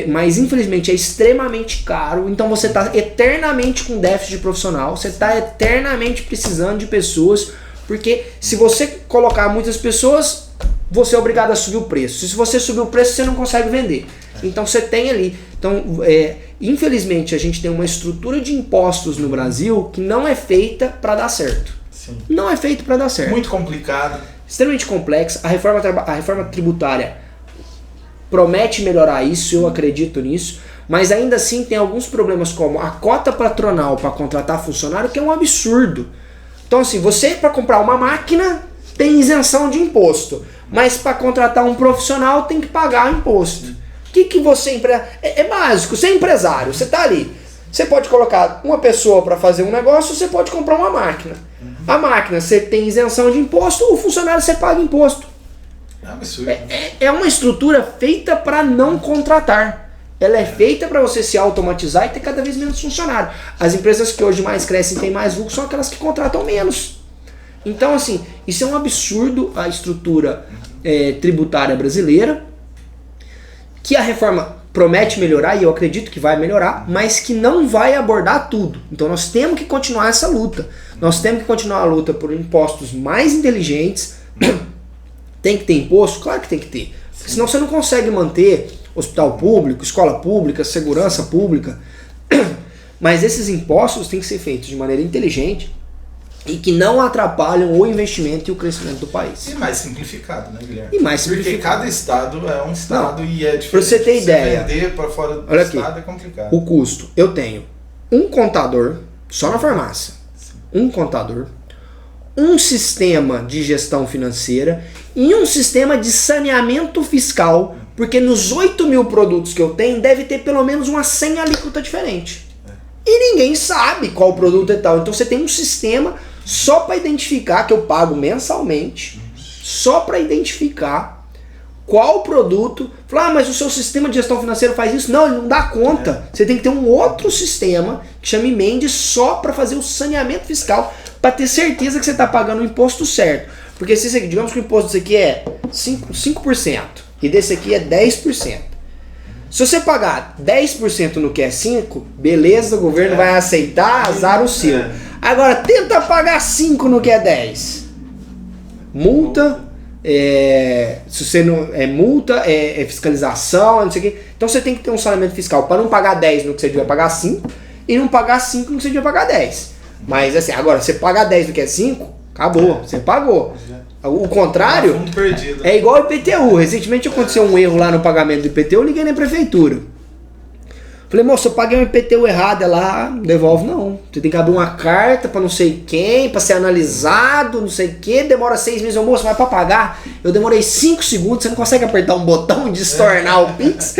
Mas infelizmente é extremamente caro, então você está eternamente com déficit de profissional, você está eternamente precisando de pessoas, porque se você colocar muitas pessoas, você é obrigado a subir o preço. Se você subir o preço, você não consegue vender. Então você tem ali. Então, infelizmente, a gente tem uma estrutura de impostos no Brasil que não é feita para dar certo. Sim. Não é feita para dar certo. Muito complicado. Extremamente complexa. A reforma tributária promete melhorar isso, eu acredito nisso, mas ainda assim tem alguns problemas como a cota patronal para contratar funcionário, que é um absurdo. Então assim, você para comprar uma máquina tem isenção de imposto, mas para contratar um profissional tem que pagar imposto. O que você... É básico, você é empresário, você está ali. Você pode colocar uma pessoa para fazer um negócio, você pode comprar uma máquina. A máquina você tem isenção de imposto, o funcionário você paga imposto. É uma estrutura feita para não contratar. Ela é feita para você se automatizar e ter cada vez menos funcionário. As empresas que hoje mais crescem e têm mais lucro são aquelas que contratam menos. Então, assim, isso é um absurdo, a estrutura tributária brasileira, que a reforma promete melhorar, e eu acredito que vai melhorar, mas que não vai abordar tudo. Então nós temos que continuar essa luta. Nós temos que continuar a luta por impostos mais inteligentes. Tem que ter imposto? Claro que tem que ter. Porque senão você não consegue manter hospital público, escola pública, segurança pública. Mas esses impostos têm que ser feitos de maneira inteligente e que não atrapalham o investimento e o crescimento do país. E mais simplificado, né, Guilherme? E mais simplificado. Porque cada estado é um estado e é diferente. Pra você ter ideia, vender para fora do estado é complicado. O custo. Eu tenho um contador, só na farmácia. Um contador. Um sistema de gestão financeira e um sistema de saneamento fiscal, porque nos 8.000 produtos que eu tenho deve ter pelo menos umas 100 alíquota diferente. E ninguém sabe qual produto é tal. Então você tem um sistema só para identificar, que eu pago mensalmente, só para identificar qual produto. Falar, mas o seu sistema de gestão financeira faz isso? Não, ele não dá conta. Você tem que ter um outro sistema que chama Mendes só para fazer o saneamento fiscal, para ter certeza que você está pagando o imposto certo. Porque se digamos que o imposto desse aqui é 5% e desse aqui é 10%. Se você pagar 10% no que é 5%, beleza, o governo vai aceitar, azar o seu. Agora, tenta pagar 5% no que é 10%. Multa, se você não, multa, fiscalização, não sei o quê. Então você tem que ter um saneamento fiscal para não pagar 10% no que você devia pagar 5% e não pagar 5% no que você devia pagar 10%. Mas assim, agora, você pagar 10 no que é 5, acabou, você pagou. O contrário é igual o IPTU. Recentemente aconteceu um erro lá no pagamento do IPTU, eu liguei na prefeitura. Falei, moço, eu paguei um IPTU errado, é lá, não devolve não. Você tem que abrir uma carta pra não sei quem, pra ser analisado, não sei o que, demora 6 meses, moço, vai pra pagar. Eu demorei 5 segundos, você não consegue apertar um botão e destornar o Pix?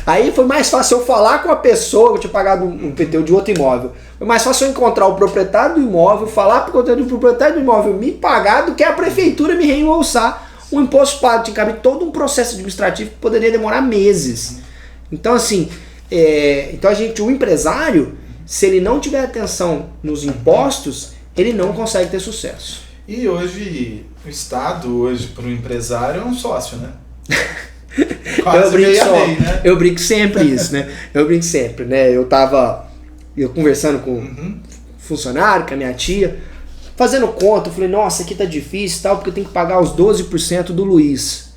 Aí foi mais fácil eu falar com a pessoa que eu tinha pagado um IPTU de outro imóvel. Foi mais fácil eu encontrar o proprietário do imóvel, falar pro proprietário do imóvel me pagar do que a prefeitura me reembolsar o imposto pago. Tinha que abrir todo um processo administrativo que poderia demorar meses. Então assim, o empresário, se ele não tiver atenção nos impostos, ele não consegue ter sucesso. E hoje, o Estado, para o empresário, é um sócio, né? Eu brinco sempre isso, né? Eu brinco sempre, né? Eu conversando com um funcionário, com a minha tia, fazendo conta, eu falei, nossa, aqui tá difícil e tal, porque eu tenho que pagar os 12% do Luiz.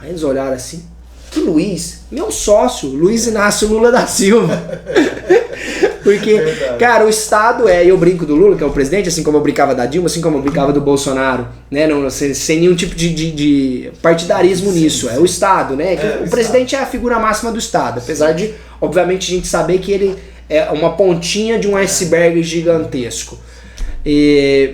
Aí eles olharam assim, que Luiz? Meu sócio, Luiz Inácio Lula da Silva. Porque, cara, o Estado eu brinco do Lula, que é o presidente, assim como eu brincava da Dilma, assim como eu brincava do Bolsonaro, né? Não, sem nenhum tipo de partidarismo nisso. É o Estado, né? O presidente é a figura máxima do Estado, apesar de, obviamente, a gente saber que ele é uma pontinha de um iceberg gigantesco.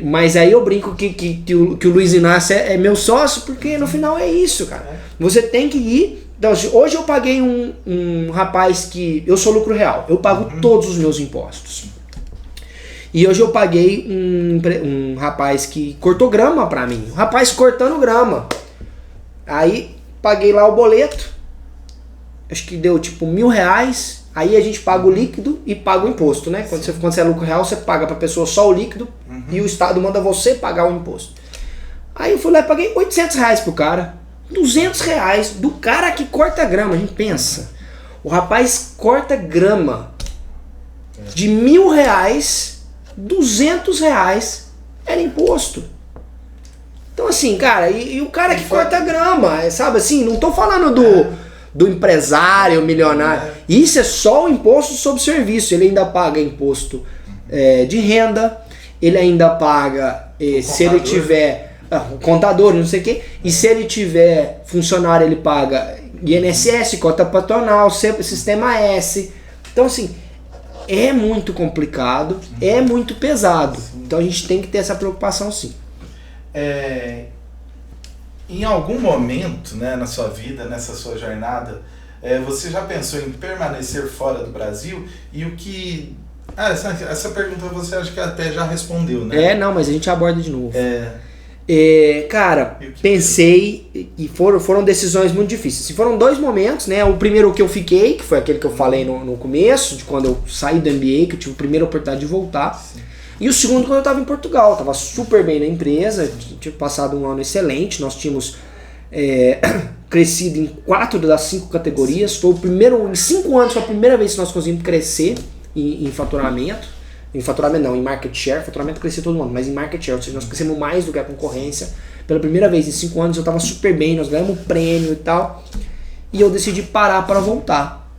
Mas aí eu brinco que o Luiz Inácio é meu sócio, porque no final é isso, cara. Você tem que ir Então, assim, hoje eu paguei um rapaz que... Eu sou lucro real, eu pago todos os meus impostos. E hoje eu paguei um rapaz que cortou grama pra mim. Um rapaz cortando grama. Aí paguei lá o boleto. Acho que deu tipo R$1.000. Aí a gente paga o líquido e paga o imposto, né? Quando você é lucro real, você paga pra pessoa só o líquido e o Estado manda você pagar o imposto. Aí eu fui lá e paguei R$800 pro cara. R$200 do cara que corta grama. A gente pensa. O rapaz corta grama de R$1.000, R$200 era imposto. Então assim, cara, e o cara que corta grama, sabe assim, não tô falando do empresário milionário. Isso é só o imposto sobre serviço. Ele ainda paga imposto de renda, ele ainda paga, se ele tiver contador, não sei o quê, e se ele tiver funcionário, ele paga INSS, cota patronal, sistema S. Então assim, é muito complicado, é muito pesado. Então a gente tem que ter essa preocupação sim. Em algum momento, né, na sua vida, nessa sua jornada, você já pensou em permanecer fora do Brasil? E o que... essa pergunta você acha que até já respondeu, né? Não, mas a gente aborda de novo. Cara, pensei e foram decisões muito difíceis. Foram 2 momentos, né? O primeiro que eu fiquei, que foi aquele que eu falei no começo, de quando eu saí do MBA, que eu tive a primeira oportunidade de voltar. Sim. E o segundo quando eu estava em Portugal. Eu estava super bem na empresa, tinha passado um ano excelente. Nós tínhamos crescido em 4 das 5 categorias. Foi o primeiro, em 5 anos foi a primeira vez que nós conseguimos crescer em faturamento. Em faturamento não, em market share. Faturamento crescia todo mundo, mas em market share, ou seja, nós crescemos mais do que a concorrência. Pela primeira vez em 5 anos eu estava super bem, nós ganhamos um prêmio e tal. E eu decidi parar para voltar.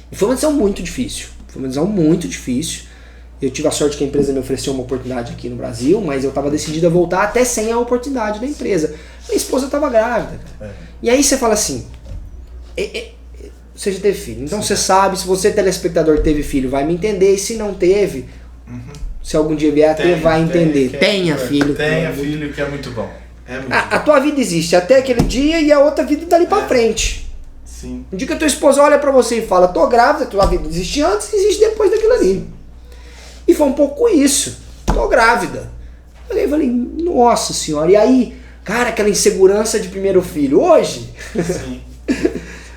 E foi uma decisão muito difícil. Eu tive a sorte que a empresa me ofereceu uma oportunidade aqui no Brasil, mas eu estava decidido a voltar até sem a oportunidade da empresa. Minha esposa estava grávida, cara. E aí você fala assim, você já teve filho, então você sabe, se você telespectador teve filho, vai me entender, e se não teve, se algum dia vier a ter, vai entender. Tenha filho. Tenha filho, que é muito bom. A tua vida existe até aquele dia e a outra vida dali pra frente. Sim. Um dia que a tua esposa olha pra você e fala, tô grávida, a tua vida existe antes e existe depois daquilo ali. E foi um pouco isso. Tô grávida. Eu falei, nossa senhora. E aí, cara, aquela insegurança de primeiro filho. Hoje, sim.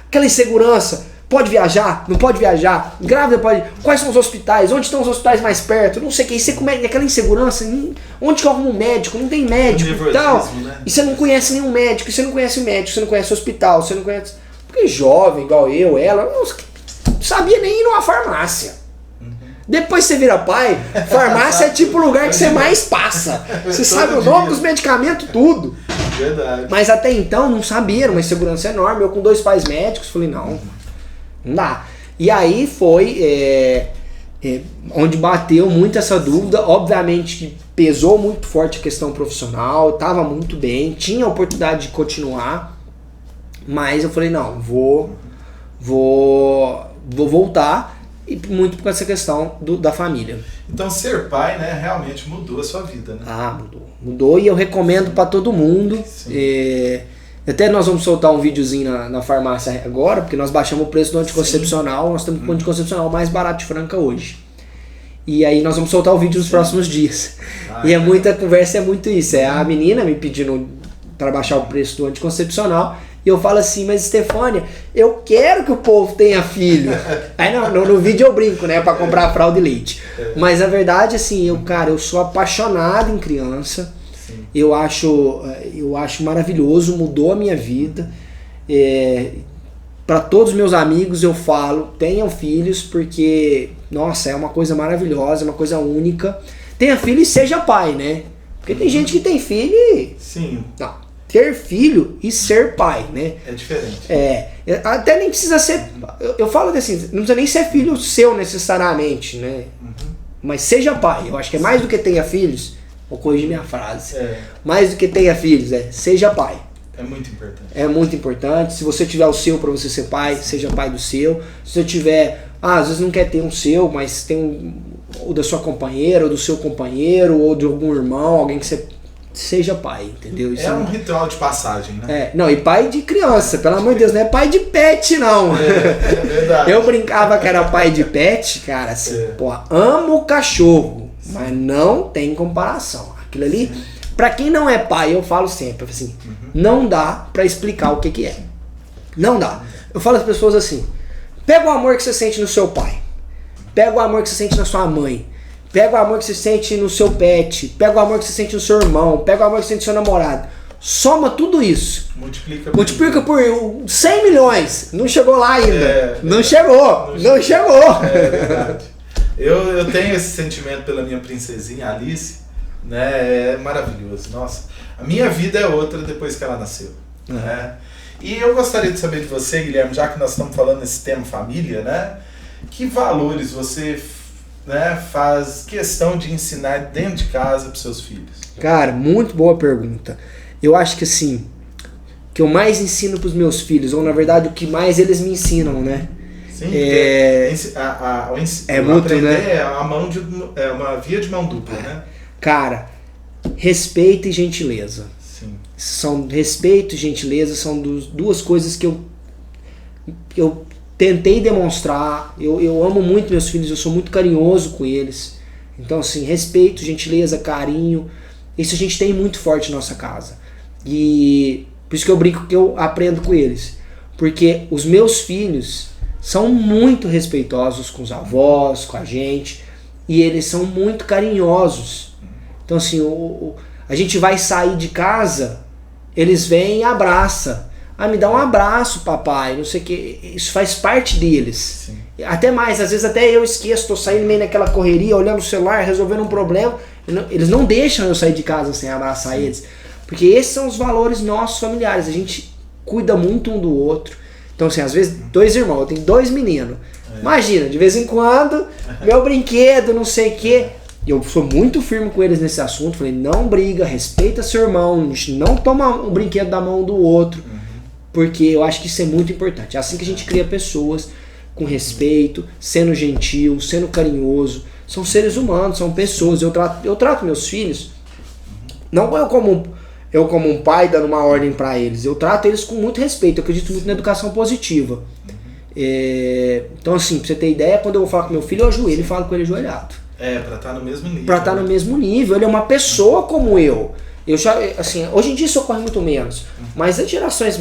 Aquela insegurança. Pode viajar? Não pode viajar? Grávida pode... Quais são os hospitais? Onde estão os hospitais mais perto? Não sei o que. E você começa aquela insegurança. Onde que eu arrumo um médico? Não tem médico e tal. Né? E você não conhece nenhum médico. E você não conhece o médico. Você não conhece o hospital. Você não conhece... Porque jovem, igual eu, ela, não sabia nem ir numa farmácia. Depois você vira pai, farmácia é tipo o lugar que você mais passa. Você sabe o nome dos medicamentos, tudo. Verdade. Mas até então não sabia, era uma insegurança enorme. Eu com 2 pais médicos, falei, não dá. E aí foi onde bateu muito essa dúvida. Obviamente que pesou muito forte a questão profissional, estava muito bem, tinha a oportunidade de continuar. Mas eu falei, não, vou voltar. E muito por causa dessa questão da família. Então ser pai, né, realmente mudou a sua vida, né? Mudou e eu recomendo para todo mundo. Até nós vamos soltar um videozinho na farmácia agora, porque nós baixamos o preço do anticoncepcional. Nós temos o anticoncepcional mais barato de Franca hoje. E aí nós vamos soltar o vídeo nos próximos dias. E muita conversa, é muito isso. É a menina me pedindo para baixar o preço do anticoncepcional. E eu falo assim, mas Stefânia, eu quero que o povo tenha filho. Aí no vídeo eu brinco, né, pra comprar fralda e leite. Mas a verdade, assim, eu sou apaixonado em criança. Sim. Eu acho maravilhoso, mudou a minha vida. Para todos os meus amigos eu falo, tenham filhos, porque, nossa, é uma coisa maravilhosa, é uma coisa única. Tenha filho e seja pai, né? Porque tem gente que tem filho e... Sim. Não. Ter filho e ser pai, né? É diferente. Até nem precisa ser... Eu falo assim, não precisa nem ser filho seu necessariamente, né? Mas seja pai. Eu acho que é mais do que tenha filhos. Vou corrigir minha frase. Mais do que tenha filhos, seja pai. É muito importante. É muito importante. Se você tiver o seu para você ser pai, seja pai do seu. Se você tiver... às vezes não quer ter um seu, mas tem o da sua companheira, ou do seu companheiro, ou de algum irmão, alguém que você seja pai, entendeu? Isso é um ritual de passagem, né? Não, e pai de criança, pelo amor de Deus, não é pai de pet, não. É verdade. Eu brincava que era pai de pet, cara, assim, porra, amo cachorro, mas não tem comparação. Aquilo ali, pra quem não é pai, eu falo sempre, assim, não dá pra explicar o que é. Não dá. Eu falo às pessoas assim, pega o amor que você sente no seu pai, pega o amor que você sente na sua mãe, pega o amor que você sente no seu pet, pega o amor que você sente no seu irmão, pega o amor que você sente no seu namorado. Soma tudo isso. Multiplica por 100 milhões. Não chegou lá ainda. Não chegou. É verdade. Eu tenho esse sentimento pela minha princesinha Alice, né? É maravilhoso. Nossa, a minha vida é outra depois que ela nasceu. Né? E eu gostaria de saber de você, Guilherme, já que nós estamos falando nesse tema família, né? Que valores você, né, faz questão de ensinar dentro de casa para os seus filhos? Cara, muito boa pergunta. Eu acho que assim, o que eu mais ensino para os meus filhos, ou na verdade o que mais eles me ensinam, né? Sim, muito, aprender, né? É uma via de mão dupla, né? Cara, respeito e gentileza. Sim. Respeito e gentileza são duas coisas que eu tentei demonstrar. Eu amo muito meus filhos, eu sou muito carinhoso com eles. Então, assim, respeito, gentileza, carinho, isso a gente tem muito forte na nossa casa. E por isso que eu brinco que eu aprendo com eles. Porque os meus filhos são muito respeitosos com os avós, com a gente, e eles são muito carinhosos. Então, assim, a gente vai sair de casa, eles vêm e abraçam. Me dá um abraço, papai, não sei o que. Isso faz parte deles. Sim. Até mais, às vezes até eu esqueço, tô saindo meio naquela correria, olhando o celular, resolvendo um problema. Eles não deixam eu sair de casa sem abraçar eles. Porque esses são os valores nossos familiares. A gente cuida muito um do outro. Então, assim, às vezes, 2 irmãos, eu tenho 2 meninos. Imagina, de vez em quando, meu brinquedo, não sei o que. Eu sou muito firme com eles nesse assunto. Falei, não briga, respeita seu irmão, não toma um brinquedo da mão do outro. Porque eu acho que isso é muito importante. É assim que a gente cria pessoas com respeito, sendo gentil, sendo carinhoso. São seres humanos, são pessoas. Eu trato meus filhos, não eu como um pai dando uma ordem para eles. Eu trato eles com muito respeito. Eu acredito muito na educação positiva. Então, assim, pra você ter ideia, quando eu vou falar com meu filho, eu ajoelho e falo com ele ajoelhado. Pra estar no mesmo nível. Pra estar no mesmo nível. Ele é uma pessoa como eu. Assim, hoje em dia isso ocorre muito menos. Mas as gerações,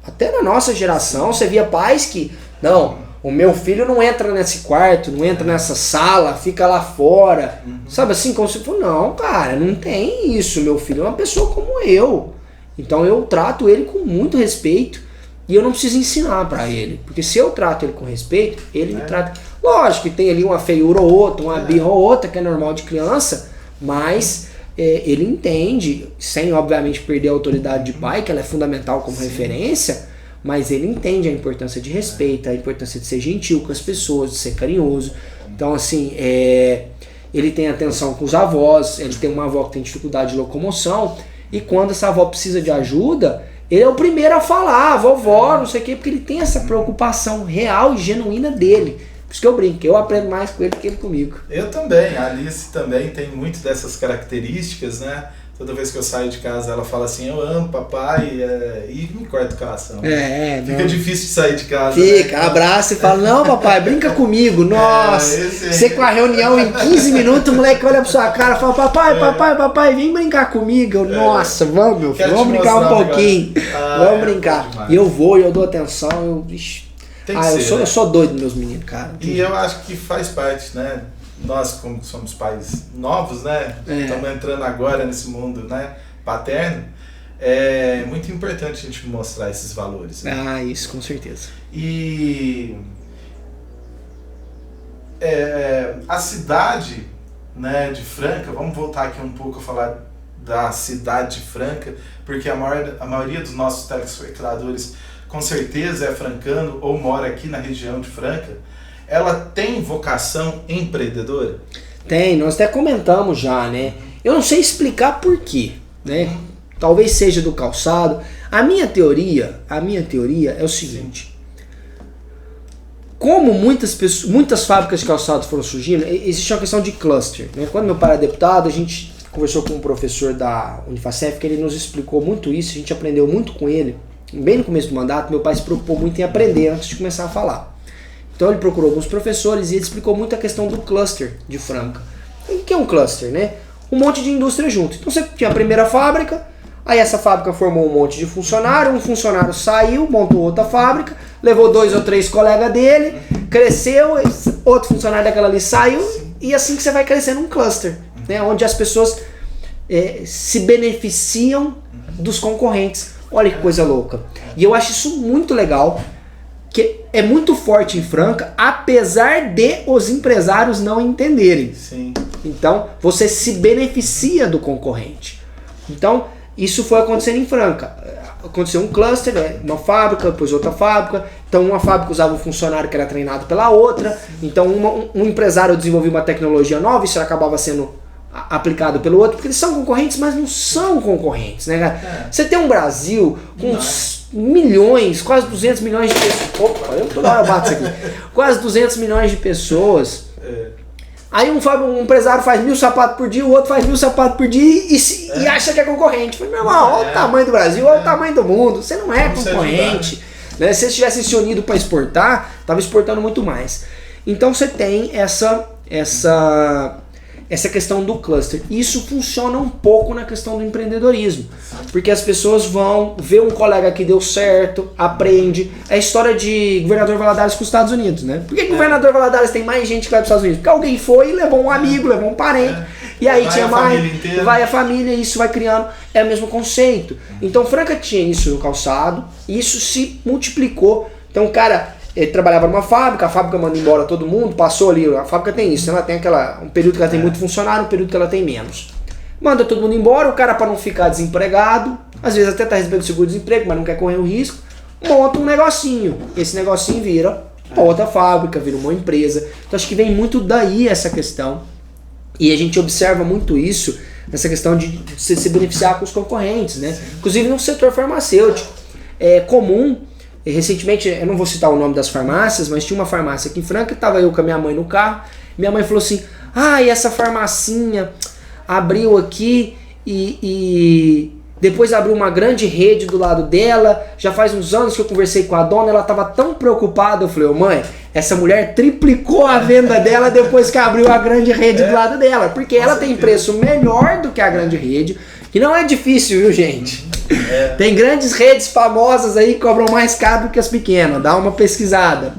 até na nossa geração, você via pais que, não, o meu filho não entra nesse quarto, não entra nessa sala, fica lá fora. Sabe assim, como se fosse, não, cara, não tem isso. Meu filho é uma pessoa como eu. Então eu trato ele com muito respeito e eu não preciso ensinar pra ele. Porque se eu trato ele com respeito, ele me trata... Lógico que tem ali uma feiura ou outra, uma birra ou outra, que é normal de criança, mas ele entende, sem obviamente perder a autoridade de pai, que ela é fundamental como referência, mas ele entende a importância de respeito, a importância de ser gentil com as pessoas, de ser carinhoso. Então, assim, ele tem atenção com os avós, ele tem uma avó que tem dificuldade de locomoção, e quando essa avó precisa de ajuda, ele é o primeiro a falar, vovó, não sei o quê, porque ele tem essa preocupação real e genuína dele. Por isso que eu brinco, eu aprendo mais com ele do que ele comigo. Eu também, a Alice também tem muito dessas características, né? Toda vez que eu saio de casa, ela fala assim, eu amo papai, e me corta o coração. Fica difícil de sair de casa. Fica, né? Abraça e fala, não papai, brinca comigo. Nossa, você com a reunião em 15 minutos, o moleque olha pra sua cara e fala, papai, vem brincar comigo. Nossa, vamos, meu filho, vamos brincar um pouquinho. Vamos brincar. E eu vou, eu dou atenção, eu sou doido dos meus meninos, cara. E eu acho que faz parte, né? Nós, como somos pais novos, né? Estamos entrando agora nesse mundo, né, paterno. É muito importante a gente mostrar esses valores. Né? Isso, com certeza. E a cidade, né, de Franca, vamos voltar aqui um pouco a falar da cidade de Franca, porque a maioria dos nossos telespectadores com certeza é francano ou mora aqui na região de Franca. Ela tem vocação empreendedora? Tem, nós até comentamos já, né? Eu não sei explicar por quê, né? Talvez seja do calçado. A minha teoria é o seguinte. Como muitas fábricas de calçado foram surgindo, existe uma questão de cluster, né? Quando meu pai era deputado, a gente conversou com um professor da Unifacef, que ele nos explicou muito isso, a gente aprendeu muito com ele. Bem no começo do mandato, meu pai se preocupou muito em aprender antes de começar a falar. Então ele procurou alguns professores e ele explicou muito a questão do cluster de Franca. O que é um cluster, né? Um monte de indústria junto. Então você tinha a primeira fábrica, aí essa fábrica formou um monte de funcionário, um funcionário saiu, montou outra fábrica, levou 2 ou 3 colegas dele, cresceu, outro funcionário daquela ali saiu, e assim que você vai crescendo um cluster, né? Onde as pessoas se beneficiam dos concorrentes. Olha que coisa louca. E eu acho isso muito legal, que é muito forte em Franca, apesar de os empresários não entenderem. Sim. Então, você se beneficia do concorrente. Então, isso foi acontecendo em Franca. Aconteceu um cluster, uma fábrica, depois outra fábrica. Então, uma fábrica usava um funcionário que era treinado pela outra. Então, um empresário desenvolvia uma tecnologia nova, isso acabava sendo aplicado pelo outro, porque eles são concorrentes, mas não são concorrentes, né, cara? Você tem um Brasil com milhões, quase 200 milhões de pessoas. Opa, eu toda hora bato isso aqui. Quase 200 milhões de pessoas. Aí um empresário faz 1.000 sapatos por dia, o outro faz 1.000 sapatos por dia e acha que é concorrente. Falei, meu irmão, olha o tamanho do Brasil, olha o tamanho do mundo. Você não é concorrente. Né? Se eles tivessem se unido para exportar, estava exportando muito mais. Então você tem essa questão do cluster. Isso funciona um pouco na questão do empreendedorismo, porque as pessoas vão ver um colega que deu certo, aprende. É a história de governador Valadares com os Estados Unidos, né? Por que governador Valadares tem mais gente que vai para os Estados Unidos? Porque alguém foi e levou um amigo, levou um parente, e aí tinha mais, vai a família, e isso vai criando, é o mesmo conceito. Então Franca tinha isso no calçado, e isso se multiplicou. Então, cara, ele trabalhava numa fábrica, a fábrica manda embora todo mundo, passou ali, a fábrica tem isso, ela tem um período que ela tem muito funcionário, um período que ela tem menos. Manda todo mundo embora, o cara, para não ficar desempregado, às vezes até tá recebendo seguro-desemprego, mas não quer correr o risco, monta um negocinho. Esse negocinho vira outra fábrica, vira uma empresa. Então acho que vem muito daí essa questão, e a gente observa muito isso nessa questão de se beneficiar com os concorrentes, né? Inclusive no setor farmacêutico. É comum. Recentemente, eu não vou citar o nome das farmácias, mas tinha uma farmácia aqui em Franca, estava eu com a minha mãe no carro, minha mãe falou assim, e essa farmacinha abriu aqui e depois abriu uma grande rede do lado dela, já faz uns anos que eu conversei com a dona, ela estava tão preocupada, eu falei, mãe, essa mulher triplicou a venda dela depois que abriu a grande rede do lado dela, porque ela tem preço melhor do que a grande rede, que não é difícil, viu, gente? Tem grandes redes famosas aí que cobram mais caro do que as pequenas, dá uma pesquisada.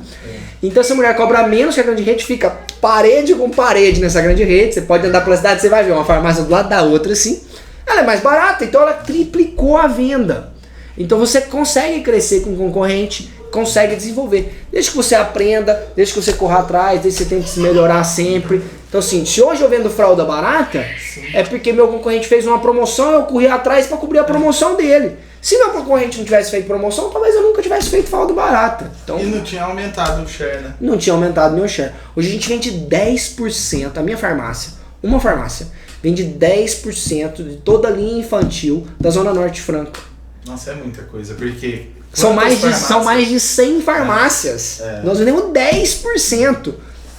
Então se a mulher cobra menos que a grande rede, fica parede com parede nessa grande rede, você pode andar pela cidade, você vai ver uma farmácia do lado da outra assim, ela é mais barata, então ela triplicou a venda. Então você consegue crescer com o concorrente, consegue desenvolver, desde que você aprenda, desde que você corra atrás, desde que você tente se melhorar sempre. Então assim, se hoje eu vendo fralda barata, é porque meu concorrente fez uma promoção, eu corri atrás para cobrir a promoção dele. Se meu concorrente não tivesse feito promoção, talvez eu nunca tivesse feito fralda barata. Então, e não tinha aumentado o share, né? Não tinha aumentado meu share. Hoje a gente vende 10%, a minha farmácia, uma farmácia, vende 10% de toda a linha infantil da Zona Norte de Franca. Nossa, é muita coisa, porque são mais de 100 farmácias. Nós vendemos 10%.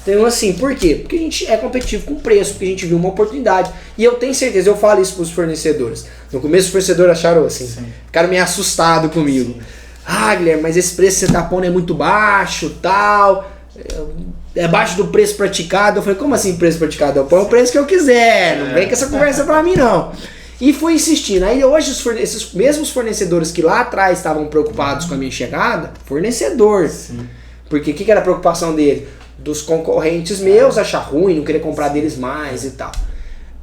Então assim, por quê? Porque a gente é competitivo com o preço, porque a gente viu uma oportunidade. E eu tenho certeza, eu falo isso para os fornecedores. No começo os fornecedores acharam assim, ficaram meio assustados comigo. Guilherme, mas esse preço que você tá pondo é muito baixo, tal. É baixo do preço praticado. Eu falei, como assim preço praticado? Eu ponho o preço que eu quiser, não vem com essa conversa pra mim não. E fui insistindo. Aí hoje esses mesmos fornecedores que lá atrás estavam preocupados com a minha chegada, fornecedor. Porque o que era a preocupação dele? Dos concorrentes meus, achar ruim, não querer comprar deles mais e tal.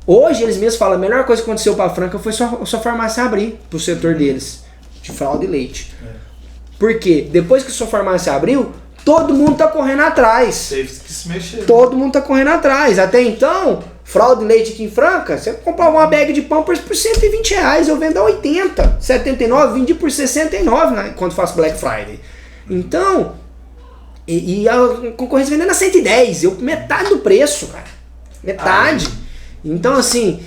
Hoje eles mesmos falam, a melhor coisa que aconteceu para a Franca foi sua farmácia abrir pro setor deles, de fralda e leite. Por quê? Depois que sua farmácia abriu, todo mundo tá correndo atrás. Teve que se mexer. Todo mundo tá correndo atrás. Até então, fralda e leite aqui em Franca, você comprava uma bag de Pampers por R$120, eu vendo a 80, 79, vendi por 69, né, quando faço Black Friday. Então, e a concorrência vendendo a 110, metade do preço, cara. Metade. Então, assim,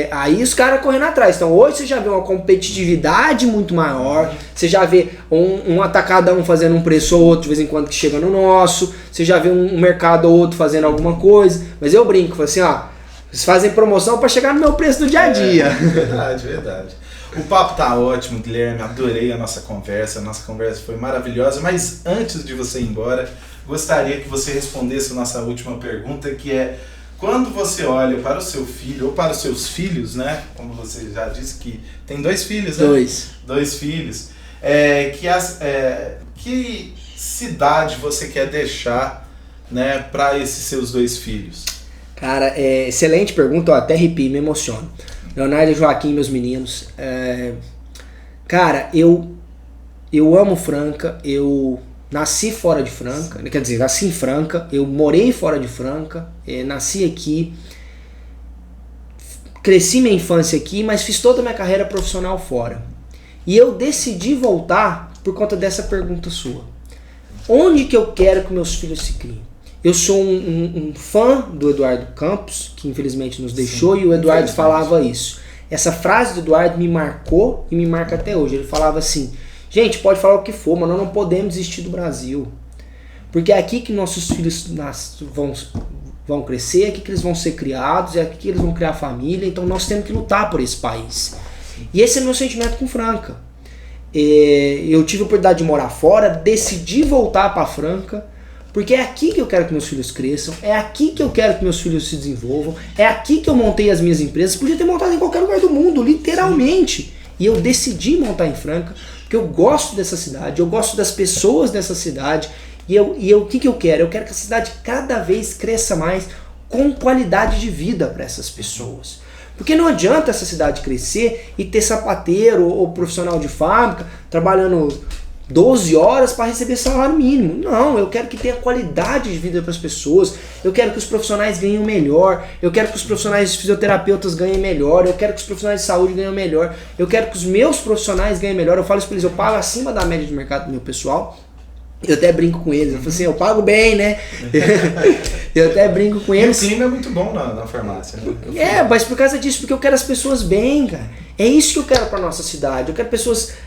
aí os caras correndo atrás. Então, hoje você já vê uma competitividade muito maior. Você já vê um atacadão fazendo um preço ou outro de vez em quando que chega no nosso. Você já vê um mercado ou outro fazendo alguma coisa. Mas eu brinco, falo assim, Eles fazem promoção para chegar no meu preço do dia a dia. Verdade, verdade. O papo tá ótimo, Guilherme. Adorei a nossa conversa. A nossa conversa foi maravilhosa. Mas antes de você ir embora, gostaria que você respondesse a nossa última pergunta, que é: quando você olha para o seu filho, ou para os seus filhos, né? Como você já disse que tem 2 filhos, né? 2 filhos. Que cidade você quer deixar, né, para esses seus 2 filhos? Cara, excelente pergunta, ó, até arrepio, me emociono. Leonardo e Joaquim, meus meninos. Cara, eu amo Franca, eu nasci fora de Franca, quer dizer, nasci em Franca, eu morei fora de Franca, nasci aqui, cresci minha infância aqui, mas fiz toda a minha carreira profissional fora. E eu decidi voltar por conta dessa pergunta sua. Onde que eu quero que meus filhos se criem? Eu sou um fã do Eduardo Campos, que infelizmente nos deixou, e o Eduardo falava isso. Essa frase do Eduardo me marcou e me marca até hoje. Ele falava assim: gente, pode falar o que for, mas nós não podemos desistir do Brasil. Porque é aqui que nossos filhos vão crescer, é aqui que eles vão ser criados, é aqui que eles vão criar família, então nós temos que lutar por esse país. E esse é meu sentimento com Franca. Eu tive a oportunidade de morar fora, decidi voltar para Franca, porque é aqui que eu quero que meus filhos cresçam, é aqui que eu quero que meus filhos se desenvolvam, é aqui que eu montei as minhas empresas. Podia ter montado em qualquer lugar do mundo, literalmente. Sim. E eu decidi montar em Franca, porque eu gosto dessa cidade, eu gosto das pessoas dessa cidade, o que eu quero? Eu quero que a cidade cada vez cresça mais com qualidade de vida para essas pessoas. Porque não adianta essa cidade crescer e ter sapateiro ou profissional de fábrica trabalhando 12 horas para receber salário mínimo. Não, eu quero que tenha qualidade de vida para as pessoas, eu quero que os profissionais ganhem melhor, eu quero que os profissionais fisioterapeutas ganhem melhor, eu quero que os profissionais de saúde ganhem melhor, eu quero que os meus profissionais ganhem melhor. Eu falo isso para eles, eu pago acima da média de mercado do meu pessoal. Eu até brinco com eles, eu falo assim, eu pago bem, né? Eu até brinco com eles. E o clima é muito bom na farmácia, né? Mas por causa disso, porque eu quero as pessoas bem, cara. É isso que eu quero pra nossa cidade.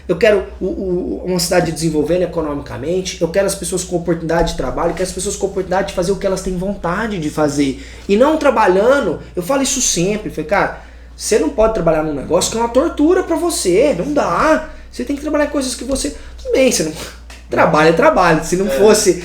Eu quero uma cidade desenvolvendo economicamente, eu quero as pessoas com oportunidade de trabalho, eu quero as pessoas com oportunidade de fazer o que elas têm vontade de fazer. E não trabalhando, eu falo isso sempre, falei, cara, você não pode trabalhar num negócio que é uma tortura pra você, não dá. Você tem que trabalhar coisas que você... Tudo bem, você não... Trabalho é trabalho. Se não fosse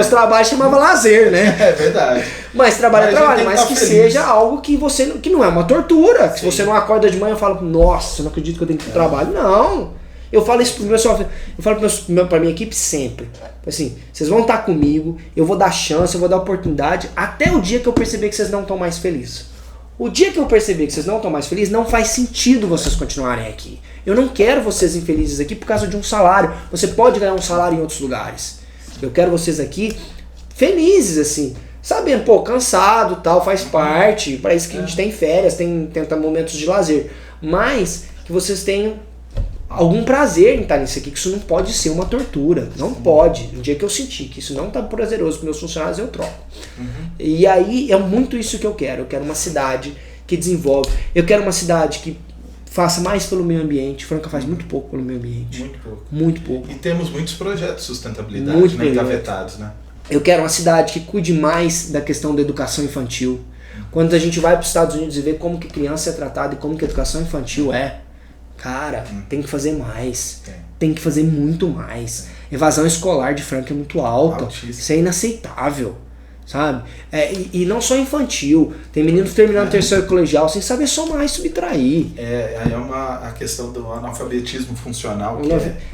trabalho, chamava lazer, né? É verdade. Mas trabalho é trabalho, mas que seja algo que que não é uma tortura. Que se você não acorda de manhã e fala, nossa, eu não acredito que eu tenho que ir pro trabalho. Não. Eu falo isso pro meu software, eu falo pra minha equipe sempre. Assim, vocês vão estar comigo, eu vou dar chance, eu vou dar oportunidade, até o dia que eu perceber que vocês não estão mais felizes. O dia que eu perceber que vocês não estão mais felizes, não faz sentido vocês continuarem aqui. Eu não quero vocês infelizes aqui por causa de um salário. Você pode ganhar um salário em outros lugares. Eu quero vocês aqui felizes, assim. Sabendo, cansado, tal, faz parte. Para isso que a gente tem férias, tenta momentos de lazer. Mas que vocês tenham algum prazer em estar nisso aqui, que isso não pode ser uma tortura. Não pode. No dia que eu sentir que isso não está prazeroso para meus funcionários, eu troco. E aí é muito isso que eu quero. Eu quero uma cidade que desenvolve. Eu quero uma cidade que faça mais pelo meio ambiente. Franca faz muito pouco pelo meio ambiente. Muito pouco. Muito pouco. E temos muitos projetos de sustentabilidade, engavetados, né? Eu quero uma cidade que cuide mais da questão da educação infantil. Quando a gente vai para os Estados Unidos e vê como que criança é tratada e como que a educação infantil é, cara, tem que fazer mais. Tem que fazer muito mais. Evasão escolar de Franca é muito alta. Altíssimo. Isso é inaceitável. Sabe? E não só infantil. Tem meninos terminando terceiro colegial sem saber somar e subtrair. A questão do analfabetismo funcional.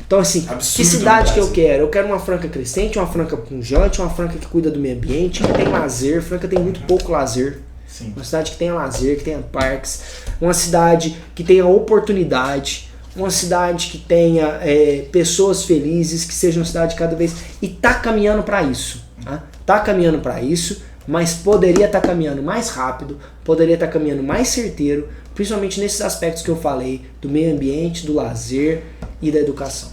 Então, assim, que cidade que eu quero? Eu quero uma Franca crescente, uma Franca pujante, uma Franca que cuida do meio ambiente, que tem lazer. Franca tem muito pouco lazer. Sim. Uma cidade que tenha lazer, que tenha parques. Uma cidade que tenha oportunidade. Uma cidade que tenha pessoas felizes, que seja uma cidade cada vez... E tá caminhando para isso. Tá caminhando para isso, mas poderia estar caminhando mais rápido, poderia estar caminhando mais certeiro, principalmente nesses aspectos que eu falei, do meio ambiente, do lazer e da educação.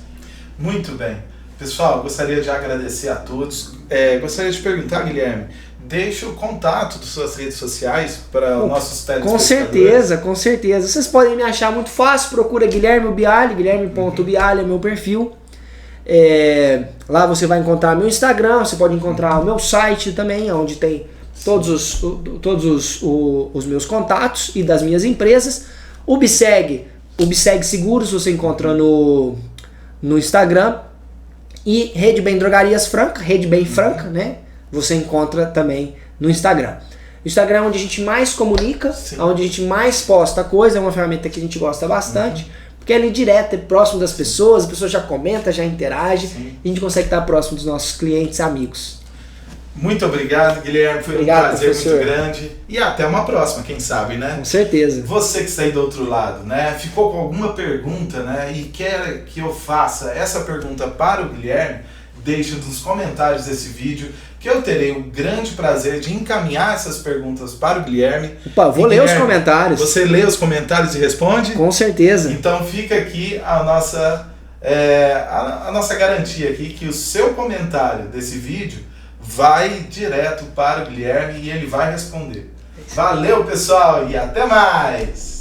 Muito bem. Pessoal, gostaria de agradecer a todos. Gostaria de perguntar, Guilherme, deixa o contato das suas redes sociais para os nossos telespectadores. Com certeza. Vocês podem me achar muito fácil, procura Guilherme Bialy, guilherme.bialy é meu perfil. Lá você vai encontrar meu Instagram, você pode encontrar o meu site também, onde tem todos os meus contatos e das minhas empresas. Ubseg Seguros, você encontra no Instagram. E Rede Bem Drogarias Franca, Rede Bem Franca, né? Você encontra também no Instagram. O Instagram é onde a gente mais comunica, onde a gente mais posta coisa, é uma ferramenta que a gente gosta bastante, porque é ali direto, é próximo das pessoas, a pessoa já comenta, já interage, e a gente consegue estar próximo dos nossos clientes e amigos. Muito obrigado, Guilherme. Foi Obrigado, um prazer professor. muito grande. E até uma próxima, quem sabe, né? Com certeza. Você que está aí do outro lado, né? Ficou com alguma pergunta, né? E quer que eu faça essa pergunta para o Guilherme, deixe nos comentários desse vídeo, que eu terei o grande prazer de encaminhar essas perguntas para o Guilherme. Opa, vou ler os comentários. Você lê os comentários e responde? Com certeza. Então fica aqui a nossa garantia aqui que o seu comentário desse vídeo vai direto para o Guilherme e ele vai responder. Valeu, pessoal, e até mais!